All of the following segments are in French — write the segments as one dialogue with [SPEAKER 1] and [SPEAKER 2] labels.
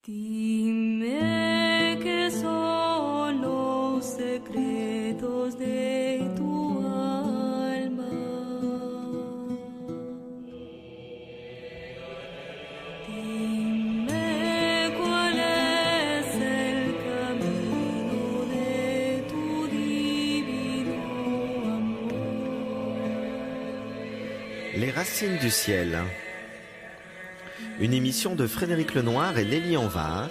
[SPEAKER 1] Dime qué son los secretos de tu alma. Dime cuál es el camino de tu divino amor.
[SPEAKER 2] Les racines du ciel. Une émission de Frédéric Lenoir et Lélie Anvar,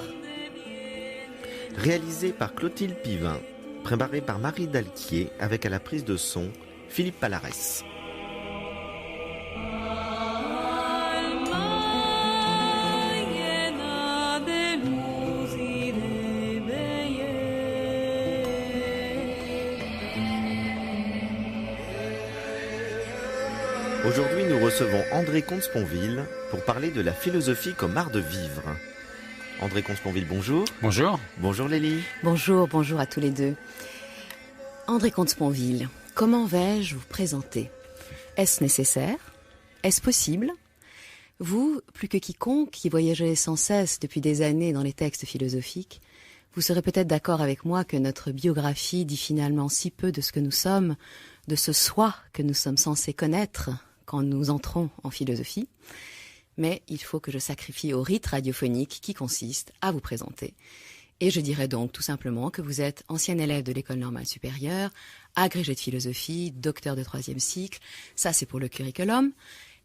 [SPEAKER 2] réalisée par Clotilde Pivin, préparée par Marie Dalquier, avec à la prise de son Philippe Palarès. Aujourd'hui, nous recevons André Comte-Sponville pour parler de la philosophie comme art de vivre. André Comte-Sponville, bonjour.
[SPEAKER 3] Bonjour.
[SPEAKER 2] Bonjour Lélie.
[SPEAKER 4] Bonjour à tous les deux. André Comte-Sponville, comment vais-je vous présenter ? Est-ce nécessaire ? Est-ce possible ? Vous, plus que quiconque qui voyagez sans cesse depuis des années dans les textes philosophiques, vous serez peut-être d'accord avec moi que notre biographie dit finalement si peu de ce que nous sommes, de ce soi que nous sommes censés connaître quand nous entrons en philosophie. Mais il faut que je sacrifie au rite radiophonique qui consiste à vous présenter. Et je dirais donc tout simplement que vous êtes ancien élève de l'école normale supérieure, agrégé de philosophie, docteur de 3e cycle, ça c'est pour le curriculum.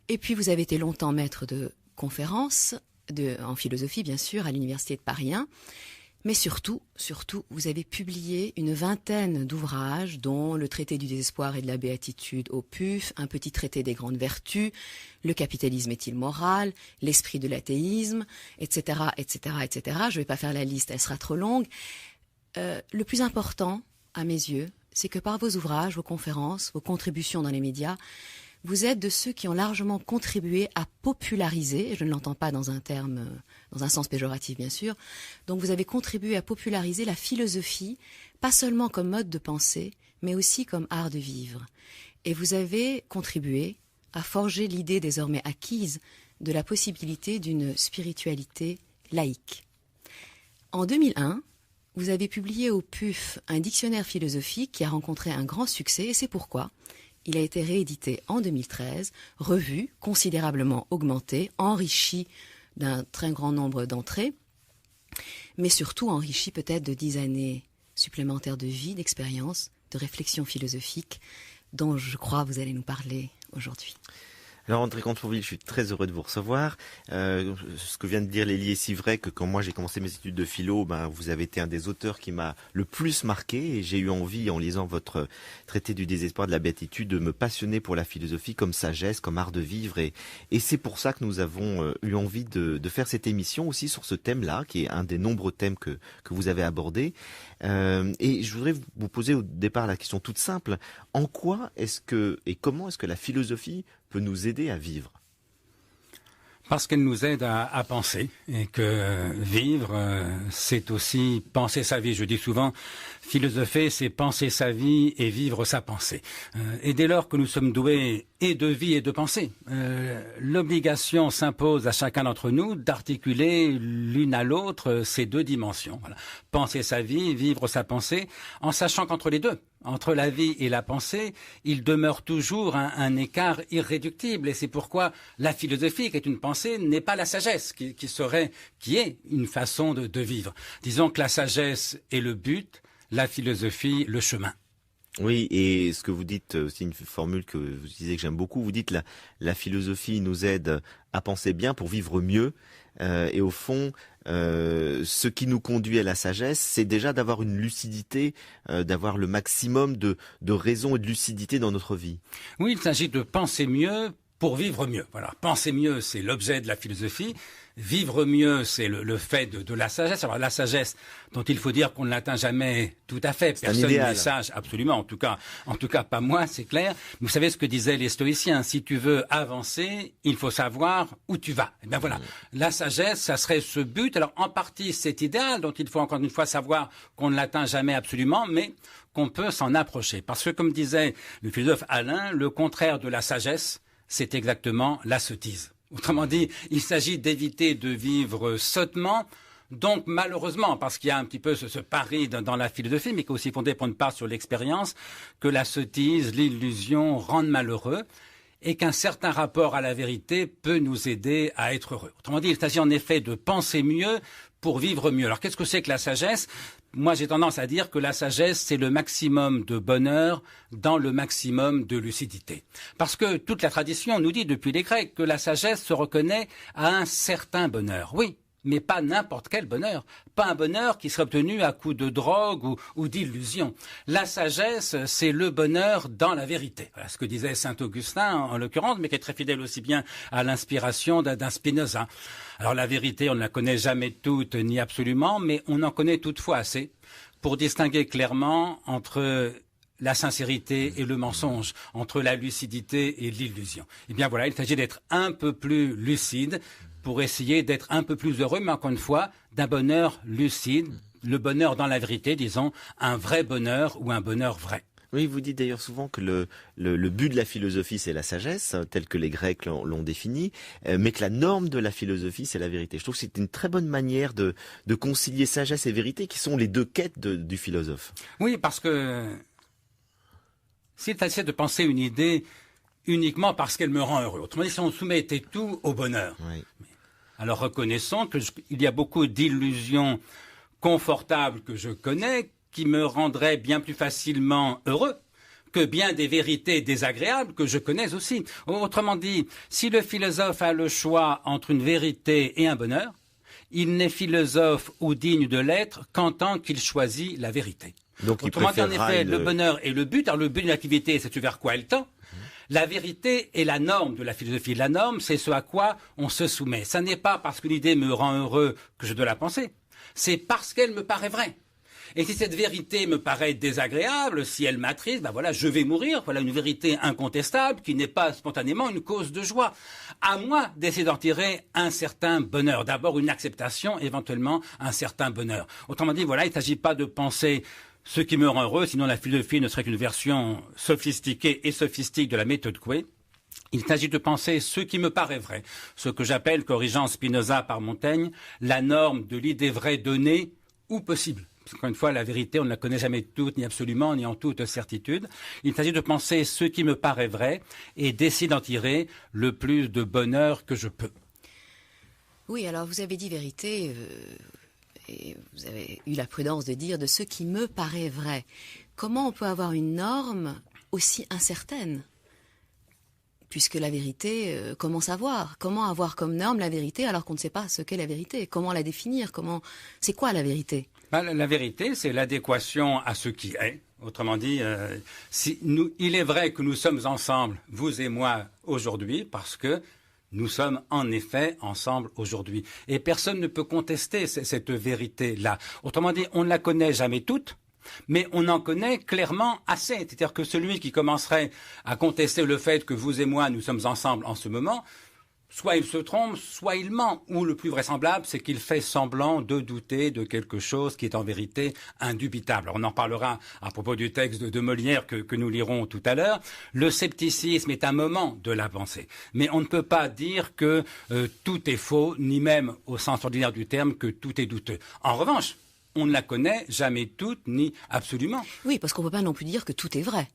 [SPEAKER 4] Et puis vous avez été longtemps maître de conférences, en philosophie bien sûr, à l'université de Paris 1. Mais surtout, vous avez publié une vingtaine d'ouvrages, dont le traité du désespoir et de la béatitude au PUF, un petit traité des grandes vertus, le capitalisme est-il moral, l'esprit de l'athéisme, etc., etc., etc. Je ne vais pas faire la liste, elle sera trop longue. Le plus important, à mes yeux, c'est que par vos ouvrages, vos conférences, vos contributions dans les médias, vous êtes de ceux qui ont largement contribué à populariser, et je ne l'entends pas dans un sens péjoratif bien sûr, donc vous avez contribué à populariser la philosophie, pas seulement comme mode de pensée, mais aussi comme art de vivre. Et vous avez contribué à forger l'idée désormais acquise de la possibilité d'une spiritualité laïque. En 2001, vous avez publié au PUF un dictionnaire philosophique qui a rencontré un grand succès, et c'est pourquoi il a été réédité en 2013, revu, considérablement augmenté, enrichi d'un très grand nombre d'entrées, mais surtout enrichi peut-être de 10 années supplémentaires de vie, d'expérience, de réflexion philosophique, dont je crois vous allez nous parler aujourd'hui.
[SPEAKER 2] Alors André Comte-Sponville, je suis très heureux de vous recevoir. Ce que vient de dire Lélie est si vrai que quand moi j'ai commencé mes études de philo, vous avez été un des auteurs qui m'a le plus marqué et j'ai eu envie, en lisant votre traité du désespoir de la béatitude, de me passionner pour la philosophie comme sagesse, comme art de vivre et c'est pour ça que nous avons eu envie de faire cette émission aussi sur ce thème-là, qui est un des nombreux thèmes que vous avez abordés. Et je voudrais vous poser au départ la question toute simple. En quoi comment est-ce que la philosophie peut nous aider à vivre ?
[SPEAKER 3] Parce qu'elle nous aide à penser, et que vivre, c'est aussi penser sa vie. Je dis souvent, philosopher, c'est penser sa vie et vivre sa pensée. Et dès lors que nous sommes doués et de vie et de pensée, l'obligation s'impose à chacun d'entre nous d'articuler l'une à l'autre ces deux dimensions. Voilà. Penser sa vie, vivre sa pensée, en sachant qu'entre les deux, entre la vie et la pensée, il demeure toujours un écart irréductible. Et c'est pourquoi la philosophie, qui est une pensée, n'est pas la sagesse, qui est une façon de vivre. Disons que la sagesse est le but, la philosophie, le chemin.
[SPEAKER 2] Oui, et ce que vous dites, c'est une formule que vous disiez que j'aime beaucoup, vous dites la philosophie nous aide à penser bien pour vivre mieux, et au fond, ce qui nous conduit à la sagesse, c'est déjà d'avoir une lucidité, d'avoir le maximum de raison et de lucidité dans notre vie.
[SPEAKER 3] Oui, il s'agit de penser mieux pour vivre mieux. Voilà, penser mieux, c'est l'objet de la philosophie. Vivre mieux, c'est le fait de la sagesse. Alors la sagesse, dont il faut dire qu'on ne l'atteint jamais tout à fait. Personne n'est sage, absolument. En tout cas, pas moi, c'est clair. Vous savez ce que disaient les stoïciens. Si tu veux avancer, il faut savoir où tu vas. Et bien voilà. La sagesse, ça serait ce but. Alors en partie, c'est idéal, dont il faut encore une fois savoir qu'on ne l'atteint jamais absolument, mais qu'on peut s'en approcher. Parce que, comme disait le philosophe Alain, le contraire de la sagesse, c'est exactement la sottise. Autrement dit, il s'agit d'éviter de vivre sottement Donc malheureusement, parce qu'il y a un petit peu ce pari dans la philosophie, mais qui est aussi fondé pour une part sur l'expérience, que la sottise, l'illusion rendent malheureux, et qu'un certain rapport à la vérité peut nous aider à être heureux. Autrement dit, il s'agit en effet de penser mieux pour vivre mieux. Alors qu'est-ce que c'est que la sagesse ? Moi, j'ai tendance à dire que la sagesse, c'est le maximum de bonheur dans le maximum de lucidité. Parce que toute la tradition nous dit depuis les Grecs que la sagesse se reconnaît à un certain bonheur. Oui, mais pas n'importe quel bonheur. Pas un bonheur qui serait obtenu à coup de drogue ou d'illusion. La sagesse, c'est le bonheur dans la vérité. Voilà ce que disait saint Augustin, en l'occurrence, mais qui est très fidèle aussi bien à l'inspiration d'un Spinoza. Alors la vérité, on ne la connaît jamais toute ni absolument, mais on en connaît toutefois assez pour distinguer clairement entre la sincérité et le mensonge, entre la lucidité et l'illusion. Eh bien voilà, il s'agit d'être un peu plus lucide pour essayer d'être un peu plus heureux, mais encore une fois, d'un bonheur lucide, le bonheur dans la vérité, disons, un vrai bonheur ou un bonheur vrai.
[SPEAKER 2] Oui, vous dites d'ailleurs souvent que le but de la philosophie, c'est la sagesse, telle que les Grecs l'ont définie, mais que la norme de la philosophie, c'est la vérité. Je trouve que c'est une très bonne manière de concilier sagesse et vérité, qui sont les deux quêtes du philosophe.
[SPEAKER 3] Oui, parce que s'il s'agissait de penser une idée uniquement parce qu'elle me rend heureux, autrement dit, si on soumettait tout au bonheur,
[SPEAKER 2] Oui.
[SPEAKER 3] alors reconnaissons qu'il y a beaucoup d'illusions confortables que je connais qui me rendraient bien plus facilement heureux que bien des vérités désagréables que je connais aussi. Autrement dit, si le philosophe a le choix entre une vérité et un bonheur, il n'est philosophe ou digne de l'être qu'en tant qu'il choisit la vérité.
[SPEAKER 2] Donc,
[SPEAKER 3] autrement dit, en effet, le bonheur est le but. Alors le but d'une activité, c'est vers quoi elle tend. La vérité est la norme de la philosophie. La norme, c'est ce à quoi on se soumet. Ça n'est pas parce qu'une idée me rend heureux que je dois la penser. C'est parce qu'elle me paraît vraie. Et si cette vérité me paraît désagréable, si elle m'attriste, ben voilà, je vais mourir. Voilà une vérité incontestable qui n'est pas spontanément une cause de joie. À moi d'essayer d'en tirer un certain bonheur. D'abord une acceptation, éventuellement un certain bonheur. Autrement dit, voilà, il ne s'agit pas de penser ce qui me rend heureux, sinon la philosophie ne serait qu'une version sophistiquée et sophistique de la méthode Coué. Il s'agit de penser ce qui me paraît vrai, ce que j'appelle, corrigeant Spinoza par Montaigne, la norme de l'idée vraie donnée ou possible. Parce qu'encore une fois, la vérité, on ne la connaît jamais toute, ni absolument, ni en toute certitude. Il s'agit de penser ce qui me paraît vrai et d'essayer d'en tirer le plus de bonheur que je peux.
[SPEAKER 4] Oui, alors vous avez dit vérité, et vous avez eu la prudence de dire de ce qui me paraît vrai. Comment on peut avoir une norme aussi incertaine ? Puisque la vérité, comment savoir ? Comment avoir comme norme la vérité alors qu'on ne sait pas ce qu'est la vérité ? Comment la définir ? C'est quoi la vérité ?
[SPEAKER 3] La vérité, c'est l'adéquation à ce qui est. Autrement dit, il est vrai que nous sommes ensemble, vous et moi, aujourd'hui, parce que nous sommes en effet ensemble aujourd'hui. Et personne ne peut contester cette vérité-là. Autrement dit, on ne la connaît jamais toute, mais on en connaît clairement assez. C'est-à-dire que celui qui commencerait à contester le fait que vous et moi, nous sommes ensemble en ce moment, soit il se trompe, soit il ment. Ou le plus vraisemblable, c'est qu'il fait semblant de douter de quelque chose qui est en vérité indubitable. Alors, on en parlera à propos du texte de Molière que nous lirons tout à l'heure. Le scepticisme est un moment de la pensée. Mais on ne peut pas dire que tout est faux, ni même au sens ordinaire du terme que tout est douteux. En revanche, on ne la connaît jamais toute, ni absolument.
[SPEAKER 4] Oui, parce qu'on ne peut pas non plus dire que tout est vrai.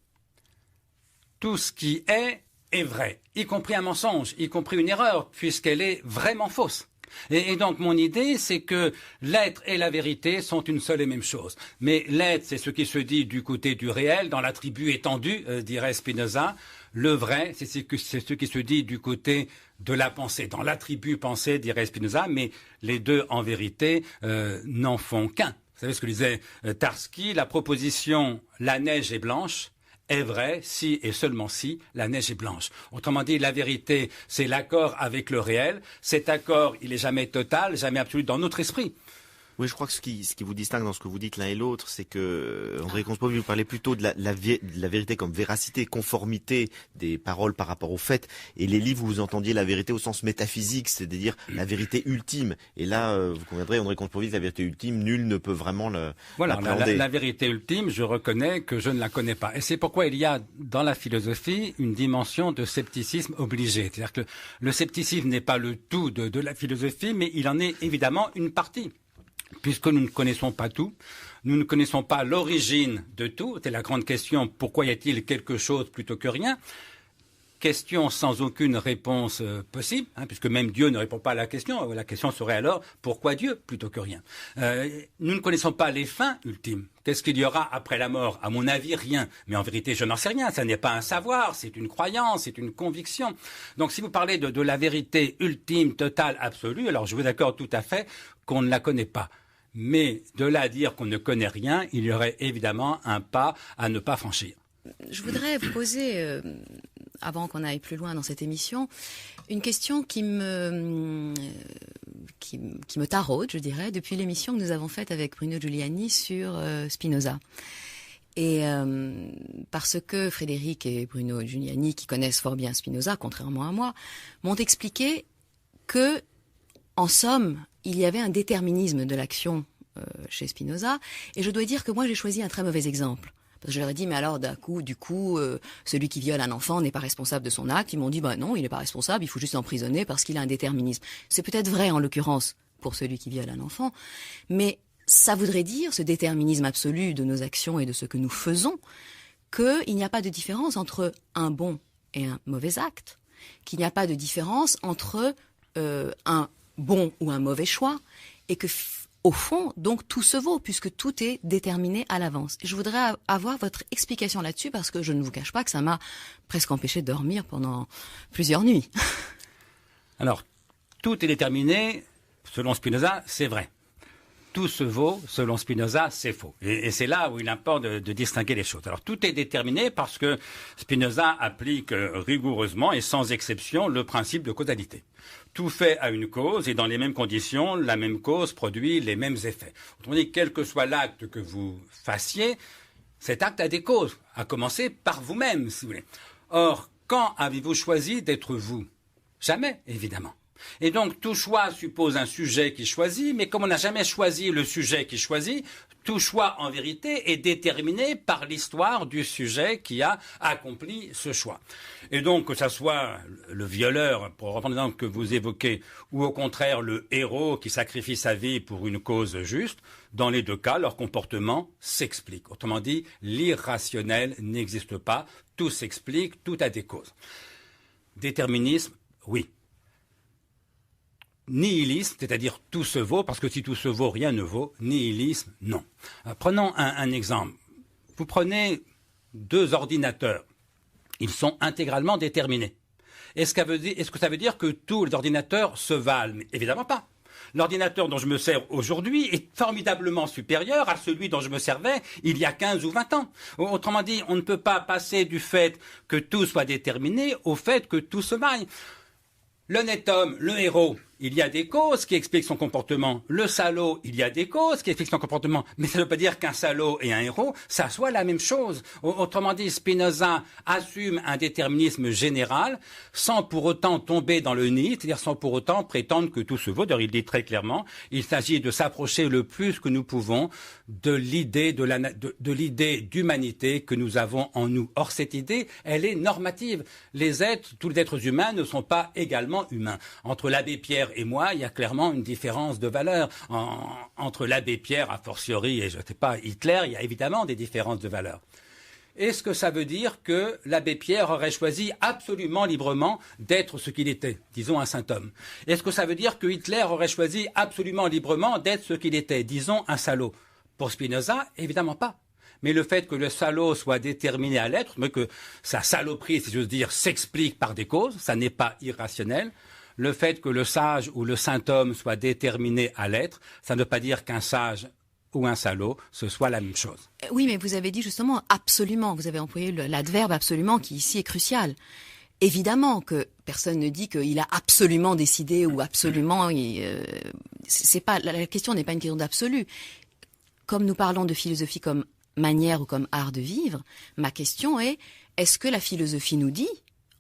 [SPEAKER 3] Tout ce qui est vrai, y compris un mensonge, y compris une erreur, puisqu'elle est vraiment fausse. Et donc mon idée, c'est que l'être et la vérité sont une seule et même chose. Mais l'être, c'est ce qui se dit du côté du réel, dans l'attribut étendu, dirait Spinoza. Le vrai, c'est ce qui se dit du côté de la pensée, dans l'attribut pensée, dirait Spinoza, mais les deux, en vérité, n'en font qu'un. Vous savez ce que disait Tarski, la proposition « la neige est blanche » est vrai si et seulement si la neige est blanche. Autrement dit, la vérité, c'est l'accord avec le réel. Cet accord, il est jamais total, jamais absolu dans notre esprit.
[SPEAKER 2] Oui, je crois que ce qui vous distingue dans ce que vous dites l'un et l'autre, c'est que André Comte-Sponville, vous parlez plutôt de la vérité comme véracité, conformité des paroles par rapport aux faits. Et les livres, vous entendiez la vérité au sens métaphysique, c'est-à-dire la vérité ultime. Et là, vous conviendrez, André Comte-Sponville, la vérité ultime, nul ne peut vraiment l'appréhender.
[SPEAKER 3] La vérité ultime, je reconnais que je ne la connais pas. Et c'est pourquoi il y a dans la philosophie une dimension de scepticisme obligé. C'est-à-dire que le scepticisme n'est pas le tout de la philosophie, mais il en est évidemment une partie. puisque nous ne connaissons pas tout, nous ne connaissons pas l'origine de tout. C'est la grande question, pourquoi y a-t-il quelque chose plutôt que rien? Question sans aucune réponse possible, puisque même Dieu ne répond pas à la question. La question serait alors, pourquoi Dieu plutôt que rien? Nous ne connaissons pas les fins ultimes. Qu'est-ce qu'il y aura après la mort? À mon avis, rien. Mais en vérité, je n'en sais rien. Ça n'est pas un savoir, c'est une croyance, c'est une conviction. Donc si vous parlez de la vérité ultime, totale, absolue, alors je vous accorde tout à fait qu'on ne la connaît pas. Mais de là à dire qu'on ne connaît rien, il y aurait évidemment un pas à ne pas franchir.
[SPEAKER 4] Je voudrais vous poser, avant qu'on aille plus loin dans cette émission, une question qui me taraude, je dirais, depuis l'émission que nous avons faite avec Bruno Giuliani sur Spinoza. Et parce que Frédéric et Bruno Giuliani, qui connaissent fort bien Spinoza, contrairement à moi, m'ont expliqué que, en somme, il y avait un déterminisme de l'action chez Spinoza. Et je dois dire que moi, j'ai choisi un très mauvais exemple. Parce que je leur ai dit, mais alors, du coup, celui qui viole un enfant n'est pas responsable de son acte. Ils m'ont dit, non, il n'est pas responsable, il faut juste l'emprisonner parce qu'il a un déterminisme. C'est peut-être vrai, en l'occurrence, pour celui qui viole un enfant, mais ça voudrait dire, ce déterminisme absolu de nos actions et de ce que nous faisons, qu'il n'y a pas de différence entre un bon et un mauvais acte, qu'il n'y a pas de différence entre un bon ou un mauvais choix, et que au fond, donc, tout se vaut, puisque tout est déterminé à l'avance. Je voudrais avoir votre explication là-dessus, parce que je ne vous cache pas que ça m'a presque empêché de dormir pendant plusieurs nuits.
[SPEAKER 3] Alors, tout est déterminé, selon Spinoza, c'est vrai. Tout se vaut, selon Spinoza, c'est faux. Et c'est là où il importe de distinguer les choses. Alors, tout est déterminé parce que Spinoza applique rigoureusement et sans exception le principe de causalité. Tout fait a une cause et dans les mêmes conditions, la même cause produit les mêmes effets. Autrement dit, quel que soit l'acte que vous fassiez, cet acte a des causes, à commencer par vous-même, si vous voulez. Or, quand avez-vous choisi d'être vous? Jamais, évidemment. Et donc, tout choix suppose un sujet qui choisit, mais comme on n'a jamais choisi le sujet qui choisit, tout choix, en vérité, est déterminé par l'histoire du sujet qui a accompli ce choix. Et donc, que ça soit le violeur, pour reprendre l'exemple que vous évoquez, ou au contraire le héros qui sacrifie sa vie pour une cause juste, dans les deux cas, leur comportement s'explique. Autrement dit, l'irrationnel n'existe pas, tout s'explique, tout a des causes. Déterminisme, oui. Nihilisme, c'est-à-dire tout se vaut, parce que si tout se vaut, rien ne vaut. Nihilisme, non. Prenons un exemple. Vous prenez 2 ordinateurs. Ils sont intégralement déterminés. Est-ce que ça veut dire que tous les ordinateurs se valent? Mais évidemment pas. L'ordinateur dont je me sers aujourd'hui est formidablement supérieur à celui dont je me servais il y a 15 ou 20 ans. Autrement dit, on ne peut pas passer du fait que tout soit déterminé au fait que tout se vaille. L'honnête homme, le héros, il y a des causes qui expliquent son comportement. Le salaud, il y a des causes qui expliquent son comportement. Mais ça ne veut pas dire qu'un salaud et un héros, ça soit la même chose. Autrement dit, Spinoza assume un déterminisme général sans pour autant tomber dans le nid, c'est-à-dire sans pour autant prétendre que tout se vaut. D'ailleurs, il dit très clairement, il s'agit de s'approcher le plus que nous pouvons de l'idée de l'idée d'humanité que nous avons en nous. Or, cette idée, elle est normative. Tous les êtres humains ne sont pas également humains. Entre l'abbé Pierre et moi, il y a clairement une différence de valeur. Entre l'abbé Pierre, a fortiori, et je ne sais pas, Hitler, il y a évidemment des différences de valeur. Est-ce que ça veut dire que l'abbé Pierre aurait choisi absolument librement d'être ce qu'il était, disons un saint homme? Est-ce que ça veut dire que Hitler aurait choisi absolument librement d'être ce qu'il était, disons un salaud? Pour Spinoza, évidemment pas. Mais le fait que le salaud soit déterminé à l'être, mais que sa saloperie, si j'ose dire, s'explique par des causes, ça n'est pas irrationnel. Le fait que le sage ou le saint homme soit déterminé à l'être, ça ne veut pas dire qu'un sage ou un salaud, ce soit la même chose.
[SPEAKER 4] Oui, mais vous avez dit justement absolument, vous avez employé l'adverbe absolument qui ici est crucial. Évidemment que personne ne dit qu'il a absolument décidé ou absolument... la question n'est pas une question d'absolu. Comme nous parlons de philosophie comme manière ou comme art de vivre, ma question est, est-ce que la philosophie nous dit,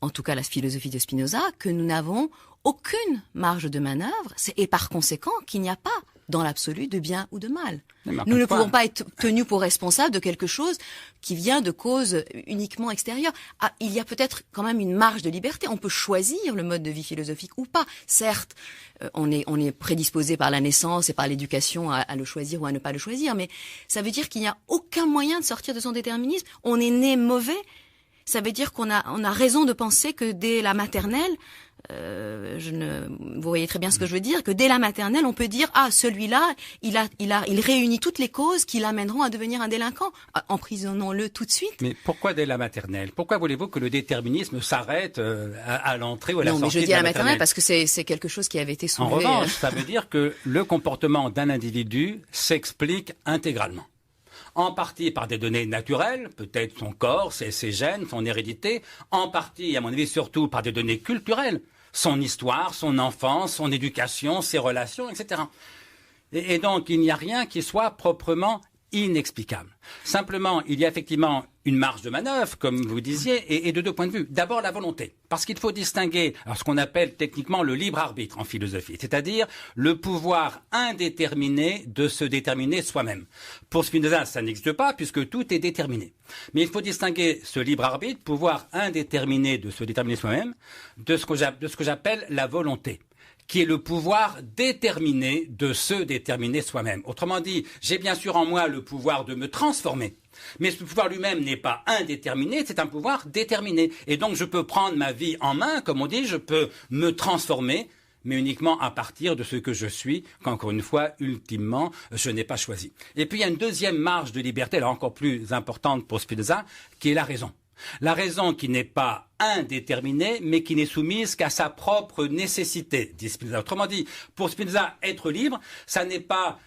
[SPEAKER 4] en tout cas la philosophie de Spinoza, que nous n'avons aucune marge de manœuvre, et par conséquent qu'il n'y a pas dans l'absolu de bien ou de mal. Nous ne pouvons pas être tenus pour responsables de quelque chose qui vient de causes uniquement extérieures. Ah, il y a peut-être quand même une marge de liberté. On peut choisir le mode de vie philosophique ou pas. Certes, on est prédisposé par la naissance et par l'éducation à le choisir ou à ne pas le choisir, mais ça veut dire qu'il n'y a aucun moyen de sortir de son déterminisme. On est né mauvais. Ça veut dire qu'on a raison de penser que dès la maternelle, vous voyez très bien ce que je veux dire, que dès la maternelle, on peut dire celui-là, il réunit toutes les causes qui l'amèneront à devenir un délinquant. Emprisonnons-le tout de suite.
[SPEAKER 3] Mais pourquoi dès la maternelle? Pourquoi voulez-vous que le déterminisme s'arrête à l'entrée ou à la sortie de la maternelle?
[SPEAKER 4] Non, mais je dis à la maternelle parce que c'est quelque chose qui avait été soulevé.
[SPEAKER 3] En revanche, ça veut dire que le comportement d'un individu s'explique intégralement. En partie par des données naturelles, peut-être son corps, ses gènes, son hérédité, en partie, à mon avis, surtout par des données culturelles, son histoire, son enfance, son éducation, ses relations, etc. Et donc, il n'y a rien qui soit proprement inexplicable. Simplement, il y a effectivement une marge de manœuvre, comme vous disiez, et de deux points de vue. D'abord, la volonté. Parce qu'il faut distinguer ce qu'on appelle techniquement le libre arbitre en philosophie, c'est-à-dire le pouvoir indéterminé de se déterminer soi-même. Pour Spinoza, ça n'existe pas puisque tout est déterminé. Mais il faut distinguer ce libre arbitre, pouvoir indéterminé de se déterminer soi-même, de ce que j'appelle la volonté, qui est le pouvoir déterminé de se déterminer soi-même. Autrement dit, j'ai bien sûr en moi le pouvoir de me transformer, mais ce pouvoir lui-même n'est pas indéterminé, c'est un pouvoir déterminé. Et donc je peux prendre ma vie en main, comme on dit, je peux me transformer, mais uniquement à partir de ce que je suis, qu'encore une fois, ultimement, je n'ai pas choisi. Et puis il y a une deuxième marge de liberté, là encore plus importante pour Spinoza, qui est la raison. La raison qui n'est pas indéterminée, mais qui n'est soumise qu'à sa propre nécessité, dit Spinoza. Autrement dit, pour Spinoza, être libre, ça n'est pas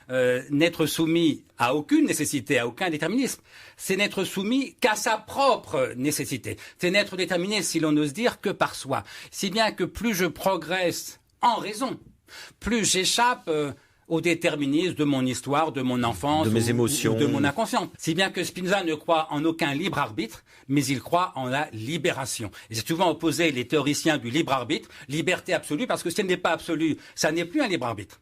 [SPEAKER 3] n'être soumis à aucune nécessité, à aucun déterminisme. C'est n'être soumis qu'à sa propre nécessité. C'est n'être déterminé, si l'on ose dire, que par soi. Si bien que plus je progresse en raison, plus j'échappe au déterminisme de mon histoire, de mon enfance,
[SPEAKER 2] de mes émotions,
[SPEAKER 3] ou de mon inconscient. Si bien que Spinoza ne croit en aucun libre arbitre, mais il croit en la libération. Et c'est souvent opposé les théoriciens du libre arbitre, liberté absolue, parce que si elle n'est pas absolue, ça n'est plus un libre arbitre.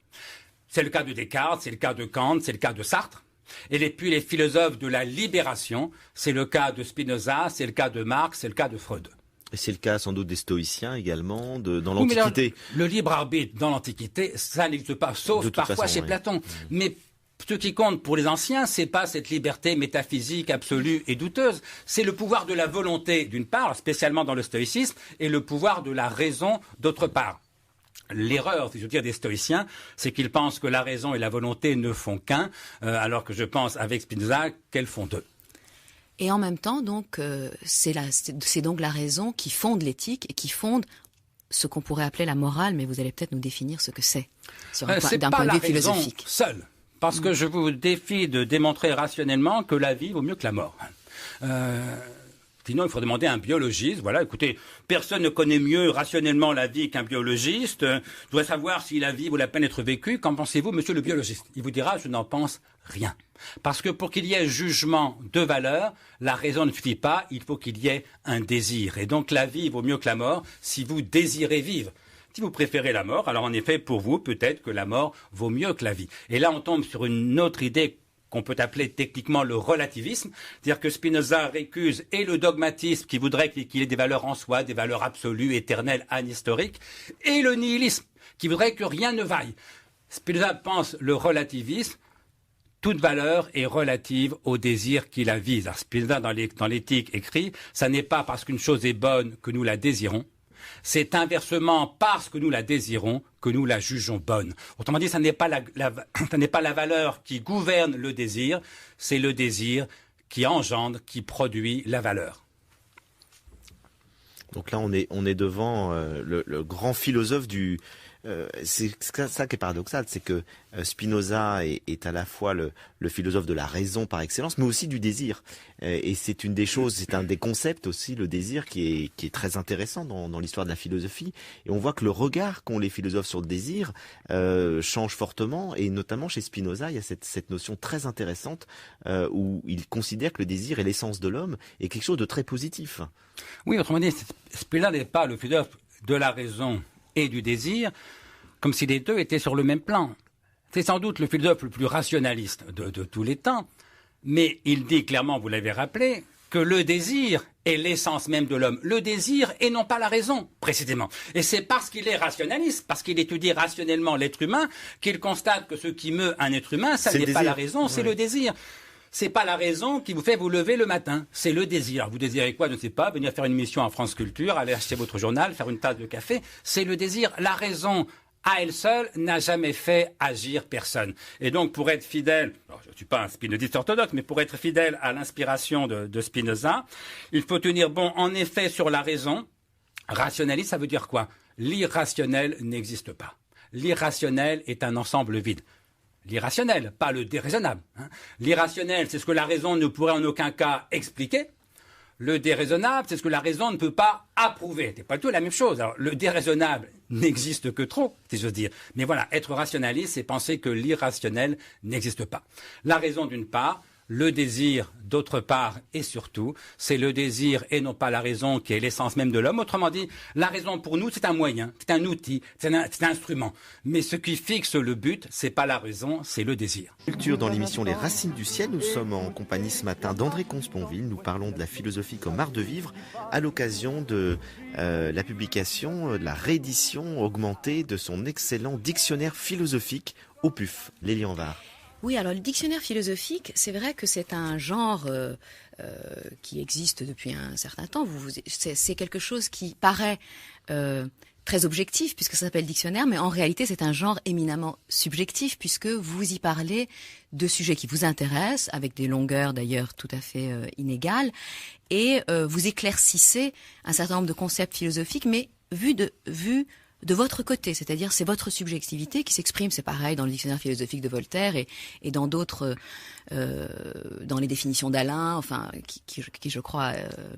[SPEAKER 3] C'est le cas de Descartes, c'est le cas de Kant, c'est le cas de Sartre. Et puis les philosophes de la libération, c'est le cas de Spinoza, c'est le cas de Marx, c'est le cas de Freud.
[SPEAKER 2] Et c'est le cas sans doute des stoïciens également, dans l'Antiquité.
[SPEAKER 3] Le libre arbitre dans l'Antiquité, ça n'existe pas, sauf parfois chez Platon. Mais ce qui compte pour les anciens, c'est pas cette liberté métaphysique absolue et douteuse. C'est le pouvoir de la volonté d'une part, spécialement dans le stoïcisme, et le pouvoir de la raison d'autre part. L'erreur, si je veux dire, des stoïciens, c'est qu'ils pensent que la raison et la volonté ne font qu'un, alors que je pense avec Spinoza qu'elles font deux.
[SPEAKER 4] Et en même temps, donc, c'est donc la raison qui fonde l'éthique et qui fonde ce qu'on pourrait appeler la morale, mais vous allez peut-être nous définir ce que c'est, d'un point de vue philosophique.
[SPEAKER 3] Seule, parce que je vous défie de démontrer rationnellement que la vie vaut mieux que la mort. Sinon, il faut demander à un biologiste. Voilà, écoutez, personne ne connaît mieux rationnellement la vie qu'un biologiste. Je dois savoir si la vie vaut la peine d'être vécue. Qu'en pensez-vous, monsieur le biologiste? Il vous dira, je n'en pense rien. Parce que pour qu'il y ait jugement de valeur, la raison ne suffit pas, il faut qu'il y ait un désir. Et donc la vie vaut mieux que la mort si vous désirez vivre. Si vous préférez la mort, alors en effet, pour vous, peut-être que la mort vaut mieux que la vie. Et là, on tombe sur une autre idée qu'on peut appeler techniquement le relativisme, c'est-à-dire que Spinoza récuse et le dogmatisme qui voudrait qu'il y ait des valeurs en soi, des valeurs absolues, éternelles, anhistoriques, et le nihilisme qui voudrait que rien ne vaille. Spinoza pense le relativisme, toute valeur est relative au désir qui la vise. Alors Spinoza dans l'éthique écrit, ça n'est pas parce qu'une chose est bonne que nous la désirons, c'est inversement parce que nous la désirons que nous la jugeons bonne. Autrement dit, ça n'est pas la valeur qui gouverne le désir, c'est le désir qui engendre, qui produit la valeur.
[SPEAKER 2] Donc là, on est devant le grand philosophe du c'est ça qui est paradoxal, c'est que Spinoza est à la fois le philosophe de la raison par excellence, mais aussi du désir. Et c'est une des choses, c'est un des concepts aussi, le désir, qui est très intéressant dans l'histoire de la philosophie. Et on voit que le regard qu'ont les philosophes sur le désir change fortement, et notamment chez Spinoza, il y a cette notion très intéressante où il considère que le désir est l'essence de l'homme et quelque chose de très positif.
[SPEAKER 3] Oui, autrement dit, Spinoza n'est pas le philosophe de la raison et du désir, comme si les deux étaient sur le même plan. C'est sans doute le philosophe le plus rationaliste de tous les temps, mais il dit clairement, vous l'avez rappelé, que le désir est l'essence même de l'homme. Le désir et non pas la raison, précisément. Et c'est parce qu'il est rationaliste, parce qu'il étudie rationnellement l'être humain, qu'il constate que ce qui meut un être humain, ça n'est pas la raison, c'est le désir. C'est pas la raison qui vous fait vous lever le matin, c'est le désir. Vous désirez quoi, je ne sais pas, venir faire une émission à France Culture, aller acheter votre journal, faire une tasse de café, c'est le désir. La raison, à elle seule, n'a jamais fait agir personne. Et donc, pour être fidèle, je ne suis pas un spinoziste orthodoxe, mais pour être fidèle à l'inspiration de Spinoza, il faut tenir bon, en effet, sur la raison. Rationaliste, ça veut dire quoi? L'irrationnel n'existe pas. L'irrationnel est un ensemble vide. L'irrationnel, pas le déraisonnable. L'irrationnel, c'est ce que la raison ne pourrait en aucun cas expliquer. Le déraisonnable, c'est ce que la raison ne peut pas approuver. C'est pas du tout la même chose. Alors, le déraisonnable n'existe que trop, si j'ose dire. Mais voilà, être rationaliste, c'est penser que l'irrationnel n'existe pas. La raison d'une part, le désir d'autre part et surtout, c'est le désir et non pas la raison qui est l'essence même de l'homme. Autrement dit, la raison pour nous, c'est un moyen, c'est un outil, c'est un instrument. Mais ce qui fixe le but, c'est pas la raison, c'est le désir.
[SPEAKER 2] Culture dans l'émission Les Racines du Ciel, nous sommes en compagnie ce matin d'André Comte-Sponville. Nous parlons de la philosophie comme art de vivre à l'occasion de la publication, de la réédition augmentée de son excellent dictionnaire philosophique au PUF, Lélian Var.
[SPEAKER 4] Oui, alors le dictionnaire philosophique, c'est vrai que c'est un genre qui existe depuis un certain temps. C'est quelque chose qui paraît très objectif puisque ça s'appelle dictionnaire, mais en réalité c'est un genre éminemment subjectif puisque vous y parlez de sujets qui vous intéressent, avec des longueurs d'ailleurs tout à fait inégales, et vous éclaircissez un certain nombre de concepts philosophiques, mais vu de votre côté, c'est-à-dire c'est votre subjectivité qui s'exprime, c'est pareil dans le dictionnaire philosophique de Voltaire et dans d'autres, dans les définitions d'Alain, enfin qui je crois,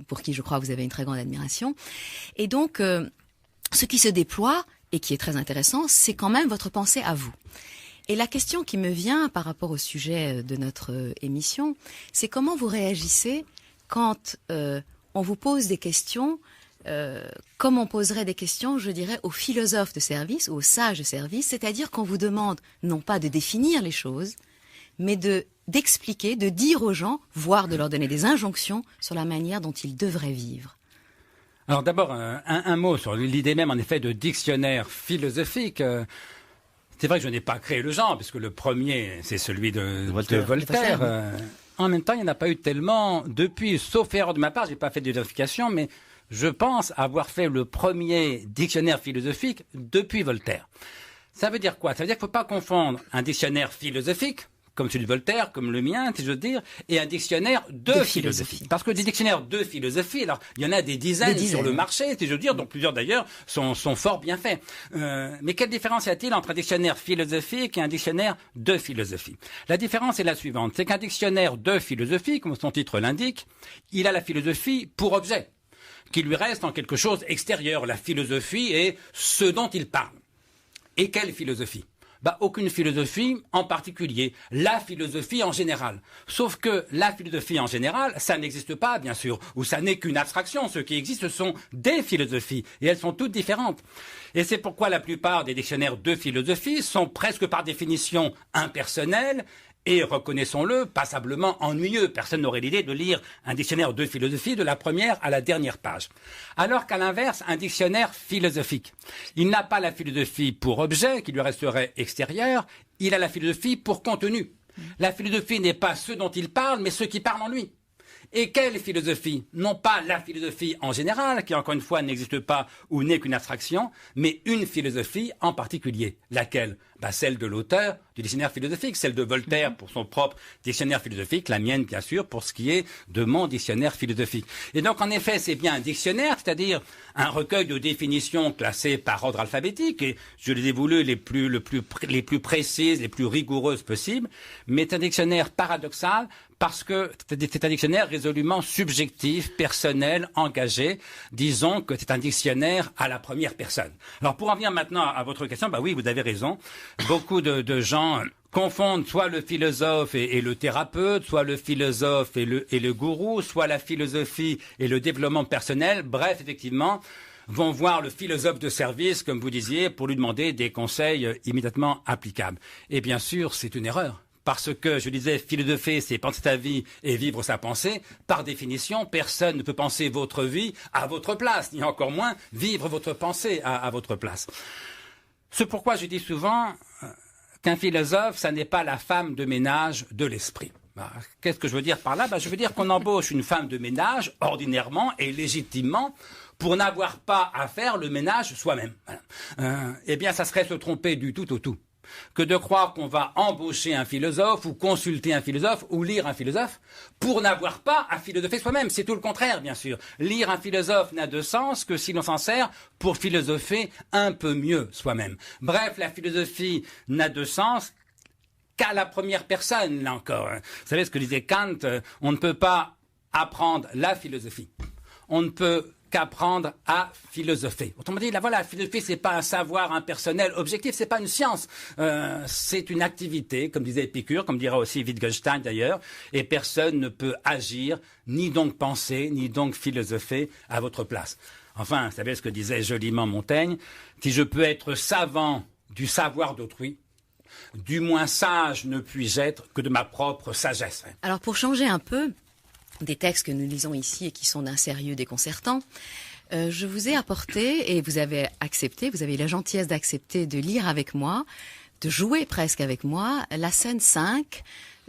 [SPEAKER 4] pour qui je crois vous avez une très grande admiration. Et donc, ce qui se déploie et qui est très intéressant, c'est quand même votre pensée à vous. Et la question qui me vient par rapport au sujet de notre émission, c'est comment vous réagissez quand on vous pose des questions. Comme on poserait des questions, je dirais, aux philosophes de service, aux sages de service, c'est-à-dire qu'on vous demande non pas de définir les choses, mais d'expliquer, de dire aux gens, voire de leur donner des injonctions sur la manière dont ils devraient vivre.
[SPEAKER 3] Alors d'abord, un mot sur l'idée même, en effet, de dictionnaire philosophique. C'est vrai que je n'ai pas créé le genre, puisque le premier, c'est celui de Voltaire. En même temps, il n'y en a pas eu tellement depuis, sauf erreur de ma part, je n'ai pas fait de vérification, mais je pense avoir fait le premier dictionnaire philosophique depuis Voltaire. Ça veut dire quoi? Ça veut dire qu'il ne faut pas confondre un dictionnaire philosophique, comme celui de Voltaire, comme le mien, si je veux dire, et un dictionnaire de philosophie. Parce que des dictionnaires de philosophie, alors il y en a des dizaines sur le marché, si je veux dire, dont plusieurs d'ailleurs sont fort bien faits. Mais quelle différence y a-t-il entre un dictionnaire philosophique et un dictionnaire de philosophie? La différence est la suivante, c'est qu'un dictionnaire de philosophie, comme son titre l'indique, il a la philosophie pour objet, qui lui reste en quelque chose extérieur. La philosophie est ce dont il parle. Et quelle philosophie? Aucune philosophie en particulier, la philosophie en général. Sauf que la philosophie en général, ça n'existe pas, bien sûr, ou ça n'est qu'une abstraction. Ce qui existe, ce sont des philosophies, et elles sont toutes différentes. Et c'est pourquoi la plupart des dictionnaires de philosophie sont presque par définition impersonnels, et, reconnaissons-le, passablement ennuyeux. Personne n'aurait l'idée de lire un dictionnaire de philosophie de la première à la dernière page. Alors qu'à l'inverse, un dictionnaire philosophique, il n'a pas la philosophie pour objet, qui lui resterait extérieur, il a la philosophie pour contenu. La philosophie n'est pas ce dont il parle, mais ce qui parle en lui. Et quelle philosophie? Non pas la philosophie en général, qui encore une fois n'existe pas ou n'est qu'une abstraction, mais une philosophie en particulier. Laquelle? Celle de l'auteur du dictionnaire philosophique, celle de Voltaire pour son propre dictionnaire philosophique, la mienne bien sûr pour ce qui est de mon dictionnaire philosophique. Et donc en effet c'est bien un dictionnaire, c'est-à-dire un recueil de définitions classées par ordre alphabétique, et je les ai voulu les plus précises, les plus rigoureuses possibles, mais c'est un dictionnaire paradoxal parce que c'est un dictionnaire résolument subjectif, personnel, engagé. Disons que c'est un dictionnaire à la première personne. Alors pour en venir maintenant à votre question, oui, vous avez raison. Beaucoup de gens confondent soit le philosophe et le thérapeute, soit le philosophe et le gourou, soit la philosophie et le développement personnel. Bref, effectivement, vont voir le philosophe de service, comme vous disiez, pour lui demander des conseils immédiatement applicables. Et bien sûr, c'est une erreur. Parce que, je disais, philosopher, c'est penser sa vie et vivre sa pensée. Par définition, personne ne peut penser votre vie à votre place, ni encore moins vivre votre pensée à votre place. C'est pourquoi je dis souvent qu'un philosophe, ça n'est pas la femme de ménage de l'esprit. Qu'est-ce que je veux dire par là? Je veux dire qu'on embauche une femme de ménage, ordinairement et légitimement, pour n'avoir pas à faire le ménage soi-même. Eh bien, ça serait se tromper du tout au tout. Que de croire qu'on va embaucher un philosophe ou consulter un philosophe ou lire un philosophe pour n'avoir pas à philosopher soi-même. C'est tout le contraire, bien sûr. Lire un philosophe n'a de sens que si l'on s'en sert pour philosopher un peu mieux soi-même. Bref, la philosophie n'a de sens qu'à la première personne, là encore. Vous savez ce que disait Kant, on ne peut pas apprendre la philosophie. On ne peut qu'apprendre à philosopher. Autrement dit, la philosophie, c'est pas un savoir impersonnel, objectif, c'est pas une science. C'est une activité, comme disait Épicure, comme dira aussi Wittgenstein d'ailleurs, et personne ne peut agir, ni donc penser, ni donc philosopher à votre place. Enfin, vous savez ce que disait joliment Montaigne, si je peux être savant du savoir d'autrui, du moins sage ne puis-je être que de ma propre sagesse.
[SPEAKER 4] Alors pour changer un peu des textes que nous lisons ici et qui sont d'un sérieux déconcertant, je vous ai apporté, et vous avez accepté, vous avez eu la gentillesse d'accepter de lire avec moi, de jouer presque avec moi, la scène 5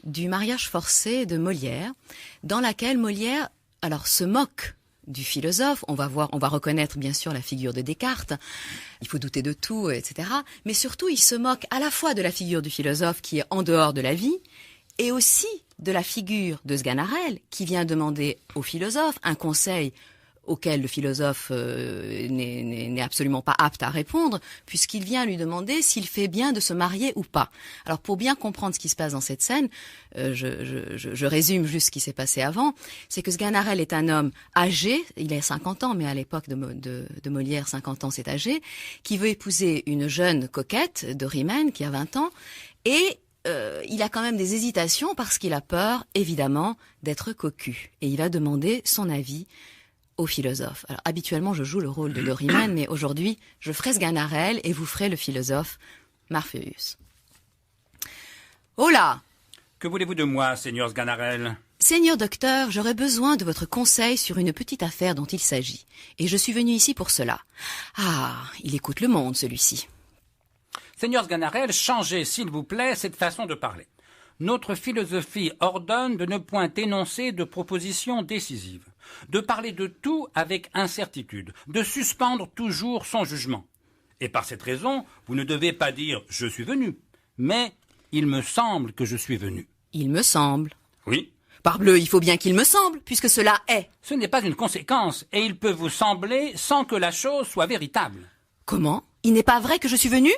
[SPEAKER 4] du mariage forcé de Molière, dans laquelle Molière se moque du philosophe. On va reconnaître bien sûr la figure de Descartes, il faut douter de tout, etc. Mais surtout, il se moque à la fois de la figure du philosophe qui est en dehors de la vie, et aussi de la figure de Sganarelle, qui vient demander au philosophe un conseil auquel le philosophe n'est absolument pas apte à répondre, puisqu'il vient lui demander s'il fait bien de se marier ou pas. Alors pour bien comprendre ce qui se passe dans cette scène, je résume juste ce qui s'est passé avant, c'est que Sganarelle est un homme âgé, il a 50 ans, mais à l'époque de Molière, 50 ans c'est âgé, qui veut épouser une jeune coquette de Rimène, qui a 20 ans, et il a quand même des hésitations parce qu'il a peur, évidemment, d'être cocu. Et il va demander son avis au philosophe. Alors, habituellement, je joue le rôle de Rimène, mais aujourd'hui, je ferai Sganarelle et vous ferez le philosophe Morpheus. Oh là!
[SPEAKER 3] Que voulez-vous de moi, seigneur Sganarelle?
[SPEAKER 4] Seigneur docteur, j'aurais besoin de votre conseil sur une petite affaire dont il s'agit. Et je suis venu ici pour cela. Ah, il écoute le monde, celui-ci.
[SPEAKER 3] Seigneur Sganarelle, changez, s'il vous plaît, cette façon de parler. Notre philosophie ordonne de ne point énoncer de propositions décisives, de parler de tout avec incertitude, de suspendre toujours son jugement. Et par cette raison, vous ne devez pas dire « je suis venu », mais « il me semble que je suis venu ».
[SPEAKER 4] Il me semble.
[SPEAKER 3] Oui.
[SPEAKER 4] Parbleu, il faut bien qu'il me semble, puisque cela est.
[SPEAKER 3] Ce n'est pas une conséquence, et il peut vous sembler sans que la chose soit véritable.
[SPEAKER 4] Comment? Il n'est pas vrai que je suis venu?